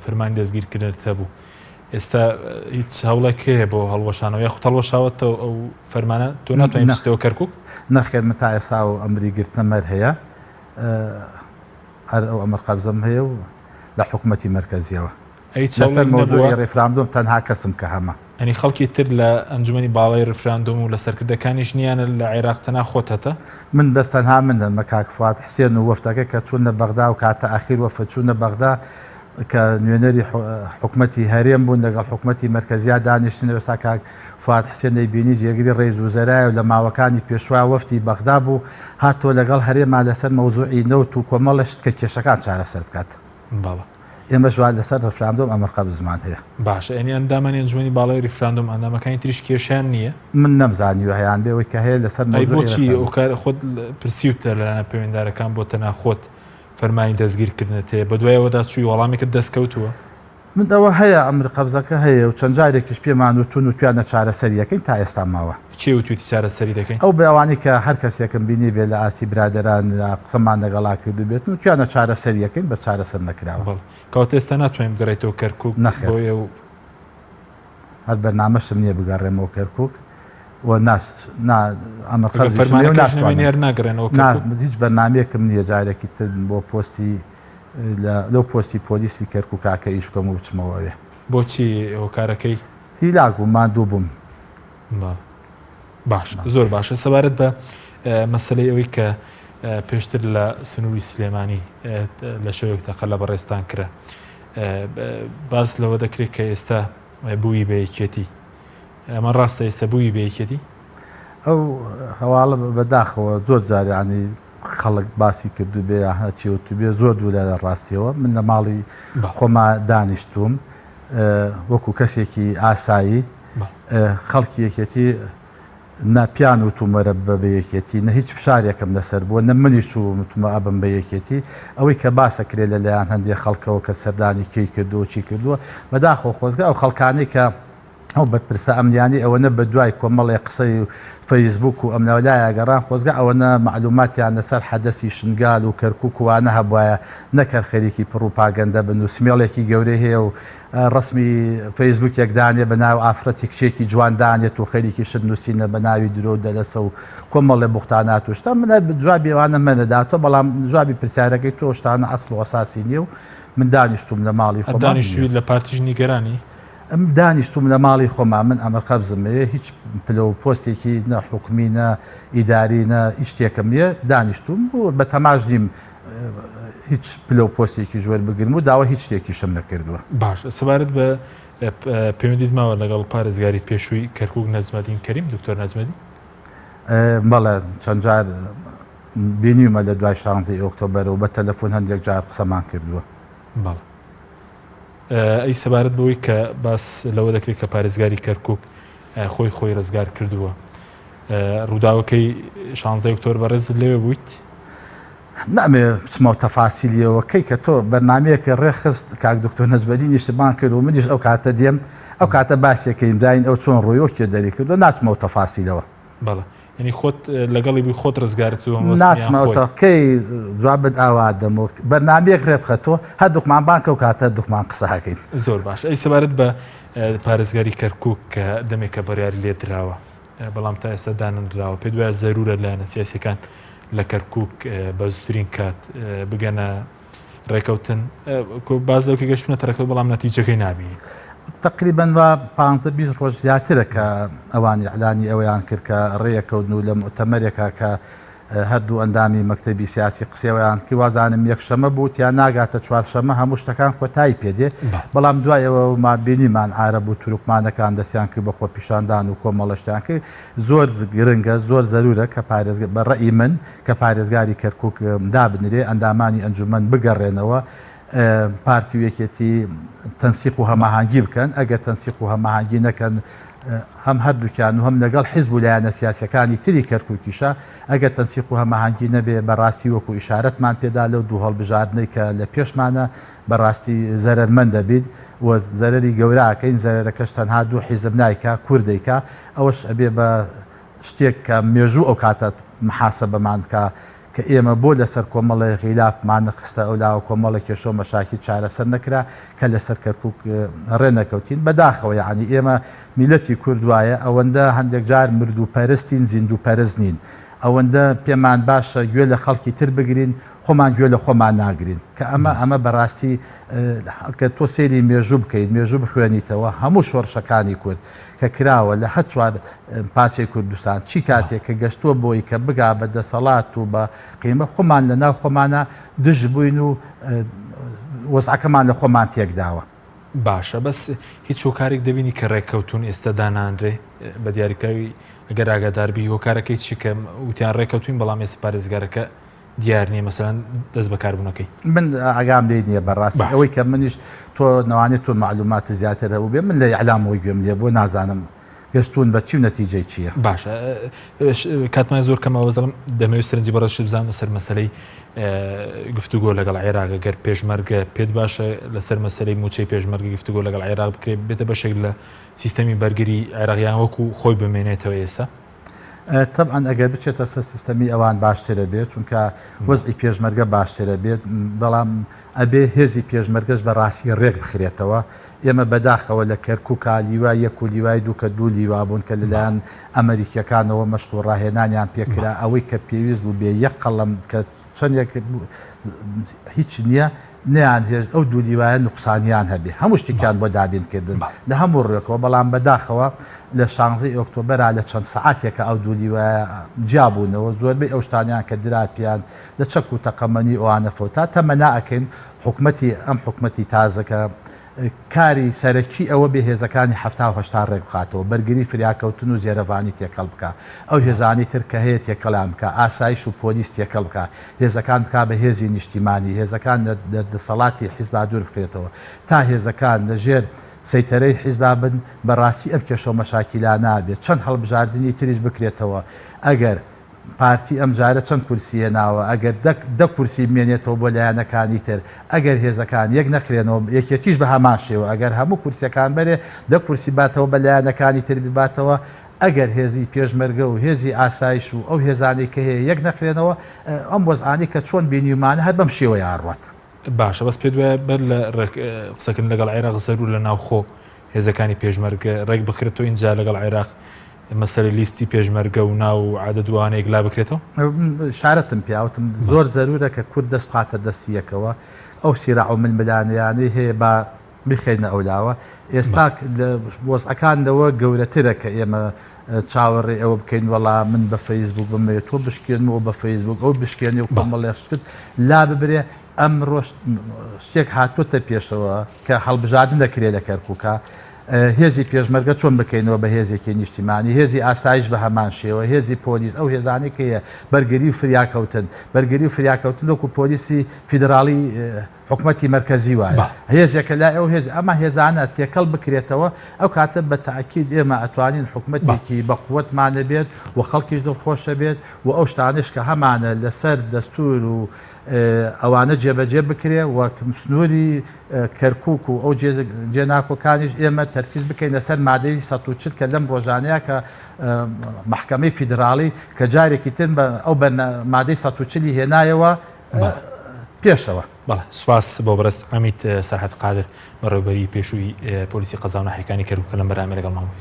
فەرمانی دەستگیرکردنت هەبوو ئێستا هیچ هەوڵێک هەیە بۆ هەڵوەشانەوە یاخود هەڵوەشاوەتەوە ئەو فەرمانە تۆ ناتوانین بستەوە کەرکووک نەخێر من تا ئێستا و ئەمری گرتنەمەر هەیە هەر ئەو ئەمر قەبزەم هەیە و لە حکوومەتی مرکزیەوە لەسەر مۆزوعی ریفراندۆم تەنها کەسم کە هەمە ئەنی خەڵکی تر لە ئەنجومەنی باڵای ریفراندۆم و لە سەرکردەکانیش نیانە لە عێراق تەنها خۆتەتە من بەس تەنها منە مەکاک فواد حسێن و وەفتەکە کە چوونە بەغدا و کاتە ئاخیر وەفە چوونە بەغدا کە نوێنەری حکوومەتی هەرێم بوون لەگەڵ حکوومەتی مرکزیا دانیشتنەوە سا کاک فواد حسێن دەیبینی جێگیری ڕێز وزەرایە و لە ماوەکانی پێشوا وەفتی بەغدا بوو هاتۆ لەگەڵ هەرێما لەسەر مەوزوعی نەوت و کۆمەڵەشت کە کێشەکان چارەسەر بکات باڵە ئێمەش وا لەسەر ریفراندۆم ئەمر قەبزمان هەیە باشە ئەنی ئەندامانی ئەنجومەنی باڵای ریفراندۆم ئەندامەکانی تریش کێشیان نییە من نەمزانیوە هەیان بێەوەی کە هەیە لەسەر بۆچی ئەو کار خۆت پرسیوتە لەلایەنە پەیوەنددارەکان بۆ تەناخۆت فەرمانی دەستگیرکردنت هەیە بە دوایەوەدا چووی وەڵامێکت دەستکەوتووە من ئەوە هەیە ئەمر قەبزەکە هەیە و چەند جارێکیش پێمان وتون و توانە چارەسەریەکەین تا ئێستا ماوە چێ وتویتی چارەسەری دەکەین ئەو بەوانی کە هەر کەسێکم بینی بێ لە ئاسی برادران قسەمان لەگەڵا کردو بێت و توانە چارەسەریەکەین بە چارەسەر نەکراوە کەواتە ئێستا ناتوانین بگەڕێتەوە کەرکووک نەخێ و هەر بەرنامەشم نییە بگەڕێمەوە کەرکووک و ئەمە فەرمانەکەشنەوەنیار ناگەڕێنەوە هیچ بەرنامەیەکم نییە جارێکی تر بۆ پۆستی لەو پۆستی پۆلیسی کەرکووکاکە ئیش بکەم و بچمەوەوێ بۆچی ئەو کارەکەی هیلاک بوو مادوو بووم باش زۆر باشە سەبارەت بە مەسلەی ئەوەی کە پێشتر لە سنووری سلێمانی لە شەوێک تەقە لە بەڕێستان کرا باس لەوە دەکرێت کە ئێستا بووی بەیەکێتی ئەمە ڕاستە ئێستا بووی بەیەکێتی ئەو هەواڵە بەداخەوە زۆر جارانی خەڵک باسی کردو بێ هەچیوت بێ زۆر دوو لە ڕاستیەوە من لە ماڵی خۆما دانیشتوم وەکو کەسێکی ئاسایی خەڵکی یەکێتی ناپیان وتومەرە بە بەیەکێتی نە هیچ فشارێکم لەسەر بووە نە منیش و متمە ئەبم بەیەکێتی ئەوەی کە باسەکرێت لەلایەن هەندێک خەڵکەوە کە سەردانی کەی کردو چی کردووە بەداخۆ خۆزگا ئەو خەڵکانی کە ئەو بەرپرسە ئەمنیانی ئەوەنە بە دوای کۆمەڵی قسەی فەیسبوک و ئەمناولای گەڕان خۆزگا ئەوەنە معلوماتیان لەسەر حەدەسی شنگال و کەرکووک وانە هەبواە نەکەر خەریکی پڕوپاگەندە بن و سمێڵێکی گەورەی هەیە و ڕسمی فەیسبوکێکدانێ بە ناو ئافرەتی کچێکی جواندانێت و خەریکی شت نووسینە بە ناوی درۆ دەلەسە و کۆمەڵێ بوختانات و شتا منە جوابی ئەوانە منەداتەوە بەڵام جوابی پرسیارەکەی تۆ شتانە ئەسڵ و ئەساسی نییە و من دانیشتوم لە ماڵی خۆم دانیشتوی لە پارتیژ نیگەرانی ئەم دانیشتوم لە ماڵی خۆما من ئەمە قەبزمەیە هیچ پلە و پۆستێکی نە حکومی نە ئیداری نە هیچ شتێکم نییە دانیشتوم بۆ بە تەماش نیم هیچ پلە و پۆستێکی ژوەر بگرم و داوە هیچ شتێکیشم نەکردووە باش سەبارەت بە پەیوەندیت ماوە لەگەڵ پارێزگاری پێشووی کەرکووک نەجمەدین کەریم دکتۆر نەجمەدی بەڵێ چەند جار بینیمە لە دوای 16 ئۆکتۆبەرەوە بە تەلەفۆن هەندێک جار قسەمان کردووە بەڵێ ئەی سەبارەت بەوەی کە باس لەوە دەکرێت کە پارێزگاری کەرکووک خۆی ڕزگار کردووە ڕووداوەکەی 16 ئۆکتۆبر بەڕێز لێوە بوویت نامێ بچمەوە تەفاسیلیەوە کەی کە تۆ بەرنمەیەکە ڕێخست کاک دکتۆر نەجمەدی نیشتمان کرد و منیش ئەو کاتە دێم ئەو کاتە باسیەکەیم داین ئەو چۆن ڕۆیۆکێ دەری کردو ناچمەوە تەفاسیلەوە بەڵێ ینی خۆت لەگەڵی بووی خۆت ڕزگارتووە ناچمەوە کەی جوابت ئاوا دەمەوە بەرنمەیەک ڕێبخەتەوە هەردووکمان بانکە و کاتە دوکمان قسەکەین زۆر باش ئەی سەبارەت بە پارێزگاری کەرکووک کە دەمێکە بڕیاری لێ درراوە بەڵام تا ئێستا دانراوە پێ دوایە زەرورە لایەنە سیاسیەکان لە کەرکووک بە زووترین کات بگەنە ڕێکەوتن باز لەوکە گەشتونە تەرەکەوت بەڵام نەتیجەکەی نابینی تقریبان وە 15 ڕۆژ زیاترە کە ئەوانی ئەعلانی ئەوەیان کرد کە ڕێیەکەوتن و لە مؤتەمەرێکە کە هەردوو ئەندامی مەکتەبی سیاسی قسێوەیان کیوازانم یەکشەمە بوو یان ناگاتە چوارشەمە هەموو شتەکان کۆتایی پێدێ بەڵام دوایەوە ما بینیمان عارەب و تورکمانەکان دەستیان کرد بە خۆپیشاندان و کۆمەڵەشتیان کرد زۆر گرنگە زۆر زەرورە کە بە ڕێی من کە پارێزگاری کەرکووک دابنرێ ئەندامانی ئەنجومەن بگەڕێنەوە پارتی و یەکێتی تەنسیق و هەماهانگی بکەن ئەگەر تەنسیق و هەماهانگی نەکەن هەم هەردووکیان و هەم لەگەڵ حیزب و لایەنە سیاسەکانی تری کەرکووکیشە ئەگەر تەنسیق و هەماهانگی نەبێ بەڕاستی وەکو ئیشارەتمان پێدا لەو دوو هەڵبژاردنەی کە لە پێشمانە بەڕاستی زەرەرمەند دەبیت و زەرەری گەوراکەین زەرەرەکەش تەنها دوو حیزب نایکە کوردیکە ئەوەش ئەبێ بە شتێک کە مێژوو ئەو کاتە محاسەبەمان بکە کە ئێمە بۆ لەسەر کۆمەڵی غیلافمان نەخستە ئەولاوە کۆمەڵە کێشۆ مەشاکی چارەسەر نەکرا کە لەسەر کەرکووک ڕێنەکەوتین بەداخەوە یعنی ئێمە میلەتی کوردوایە ئەوەندە هەندێک جار مردوو پەرستین زیندوو پەرست نین ئەوەندە پێمان باشە گوێ لە خەڵکی تر بگرین خۆمان گوێ لە خۆمان ناگرین کە ئەمە بەڕاستی کە تۆ سێری مێژوو بکەیت مێژوو بخوێنیتەوە هەموو شۆڕشەکانی کورد کە کراوە لە هەر چوار پاچەی کوردستان چی کاتێک کە گەشتووە بۆی کە بگا بە دەسەڵات و بە قیمە خۆمان لە ناو خۆمانە دژ بووین و وەزعەکەمان لە خۆمان تێکداوە. باشە بەس هیچ هۆکارێک دەبینی کە ڕێککەوتون ئێستا دانانرێ بە دیاریکراوی ئەگەر ئاگاداربی هۆکارەکەی چی کە وتیان ڕێککەوتوین بەڵام ئێستا پارێزگارەکە دیار نییە مەسەلاً دەست بەکاربوونەکەی من ئاگام لێ نییە بەڕاستی ئەوەی کە منیش تۆ نەوانێت تۆ معلومات زیاتر هەبوو بێ من لە ئیعلامەوەی گوێم لێ بۆ نازانم گەشتون بە چی و نەتیجەی چییە. باشە کاتمان زۆر کەمەوە دەڵم دەمەوێت سەرنجی بەڕەش بزانە سەر مەسەلەی گفتوگۆ لەگەڵ عێراق گەر پێشمەرگە پێت باشە لەسەر مەسەلەی موچەی پێشمەرگی گفتوگۆ لەگەڵ عێراق بکرێت بێتە بەشێک لە سیستەمی بەرگری عێراقیان وەکو خۆی بمێنێتەوە ئێستا. طبعاً ئەگەر بچێتە سەر سیستەمی ئەوان باشترە بێت چونکە وەزعی پێشمەرگە باشترە بێت بەڵام ئەبێ هێزی پێشمەرگەش بەڕاستی ڕێک بخرێتەوە. ئێمە بەداخەوە لە کەرکووکە لیوای یەک و لیوای دوو کە دوو لیوا بوون کە لەلایەن ئەمریکیەکانەوە مەشق و ڕاهێنانیان پێکرا ئەوەی کە پێویست بوو بێ یەک قەڵەم کە چەندێک هیچ نییە نیان هێز ئەو دوو لیوایە نوقسانیان هەبێ هەموو شتێکیان بۆ دابینکردن لە هەموو ڕێکەوە بەڵام بەداخەوە لە 16 ئۆکتۆبەرا لە چەند سەعاتێکە ئەو دوو لیوایە جیابوونەوە زۆربەی ئەو شتانیان کە دراپیان لە چەک و تەقەمەنی ئەوانە فەوتا تەمەنا ئەکەین حکومەتی ئەم حکومەتی تازەکە کاری سەرەکی ئەوە بێ هێزەکانی هەفتا ڕێک بخاتەوە بەرگری فریاکەوتن و زێرەڤانی تێکەڵ بکە ئەو هێزانی تر کە هەیە تێکەڵام بکە ئاسایش و پۆلیس تێکەڵ بکە هێزەکان بکا بە هێزی نیشتیمانی هێزەکان دەسەڵاتی حیزبا دوور بکرێتەوە تا هێزەکان لەژێر سەیتەرەی حیزبا بن بەڕاستی ئەم کێشە مەشاکیلا نابێت چەند هەڵبژاردننی تریش بکرێتەوە ئەگەر پارتی ئەم جارە چەند کورسی هێناوە ئەگەر دە کورسی بمێنێتەوە بۆ لایەنەکانی تر ئەگەر هێزەکان یەک نەخرێنەوە یەکێتیش بە هەمان شێوە ئەگەر هەموو کورسەکان بەرێ دە کورسی باتەوە بە لایەنەکانی تر بباتەوە ئەگەر هێزی پێشمەرگە و هێزی ئاسایش و ئەو هێزانی کە هەیە یەک نەخرێنەوە ئەم وەزعانی کە چۆن بینیمانە هەر بەم شێوە یاڕوات. باشە بەس پێ دوایە بەر لە قسەکردن لەگەڵ عێراق سەرور لە ناوخۆ هێزەکانی پێشمەرگە ڕێک بخرێتەوە اینجا لەگەڵ عێراق مەسەلەی لیستی پێشمەرگە و ناو عادە دوانەیەک لا بکرێتەوە شارەتم پیاوتم زۆر زەرورە کە کورد دەست بخاتە دەستیەکەوە ئەو سیراع و ململانیانەی هەیە با بخێنە ئەولاوە ئێستا وەزعەکانەوە گەورەترە کە ئێمە چاوەڕێ ئەوە بکەین وەڵا من بە فەیسبوک بمێت تۆ بشکێنەوە بە فەیسبوک ئەو بشکێنی و کۆمەڵێشت لا ببرێ ئەم ڕۆژ شتێک هاتوۆتە پێشەوە کە هەڵبژاردن دەکرێت لە کەرکووکە هێزی پێشمەرگە چۆن بکەینەوە بە هێزێکی نیشتیمانی هێزی ئاسایش بە هەمان شێوە هێزی پۆلیس ئەو هێزانێک هەیە بەرگری و فریاکەوتن بەرگری و فریاکەوتن وەکو پۆلیسی فیدراڵی حکومەتی مرکزی وایە هێزێکە لای ئەو هێز ئەمە هێزانە تێکەڵ بکرێتەوە ئەو کاتە بە تاکید ئێمە ئەتوانین حکومەتێکی بە قووەتمانە بێت و خەڵکیش دڵخۆشە بێت و ئەو شتانش کە هەمانە لەسەر دەستور و ئەوانە جێبەجێ بکرێ وەک سنووری کەرکووک و ئەو جێناکۆکانیش ئێمە تەرکیز بکەین لەسەر مادەی 140 کە لەم ڕۆژانەیە کە محکەمەی فیدراڵی کە جارێکی تر ئەو بە مادەی 140 هێنایەوە پێشەوە. بەڵێ سوپاس بۆ بەرز ئەمیت سەرحەد قادر بەڕێوەبەری پێشووی پۆلیسی قەزا و ناحیەکانی کەرکووک لەم بەرنامە لەگەڵ ماوەی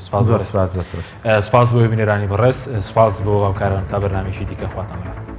سوپاس بۆ بینەرانی بەڕێز سوپاس بۆ هاوکاران تا بەرنامەیەکی دیکە خواتان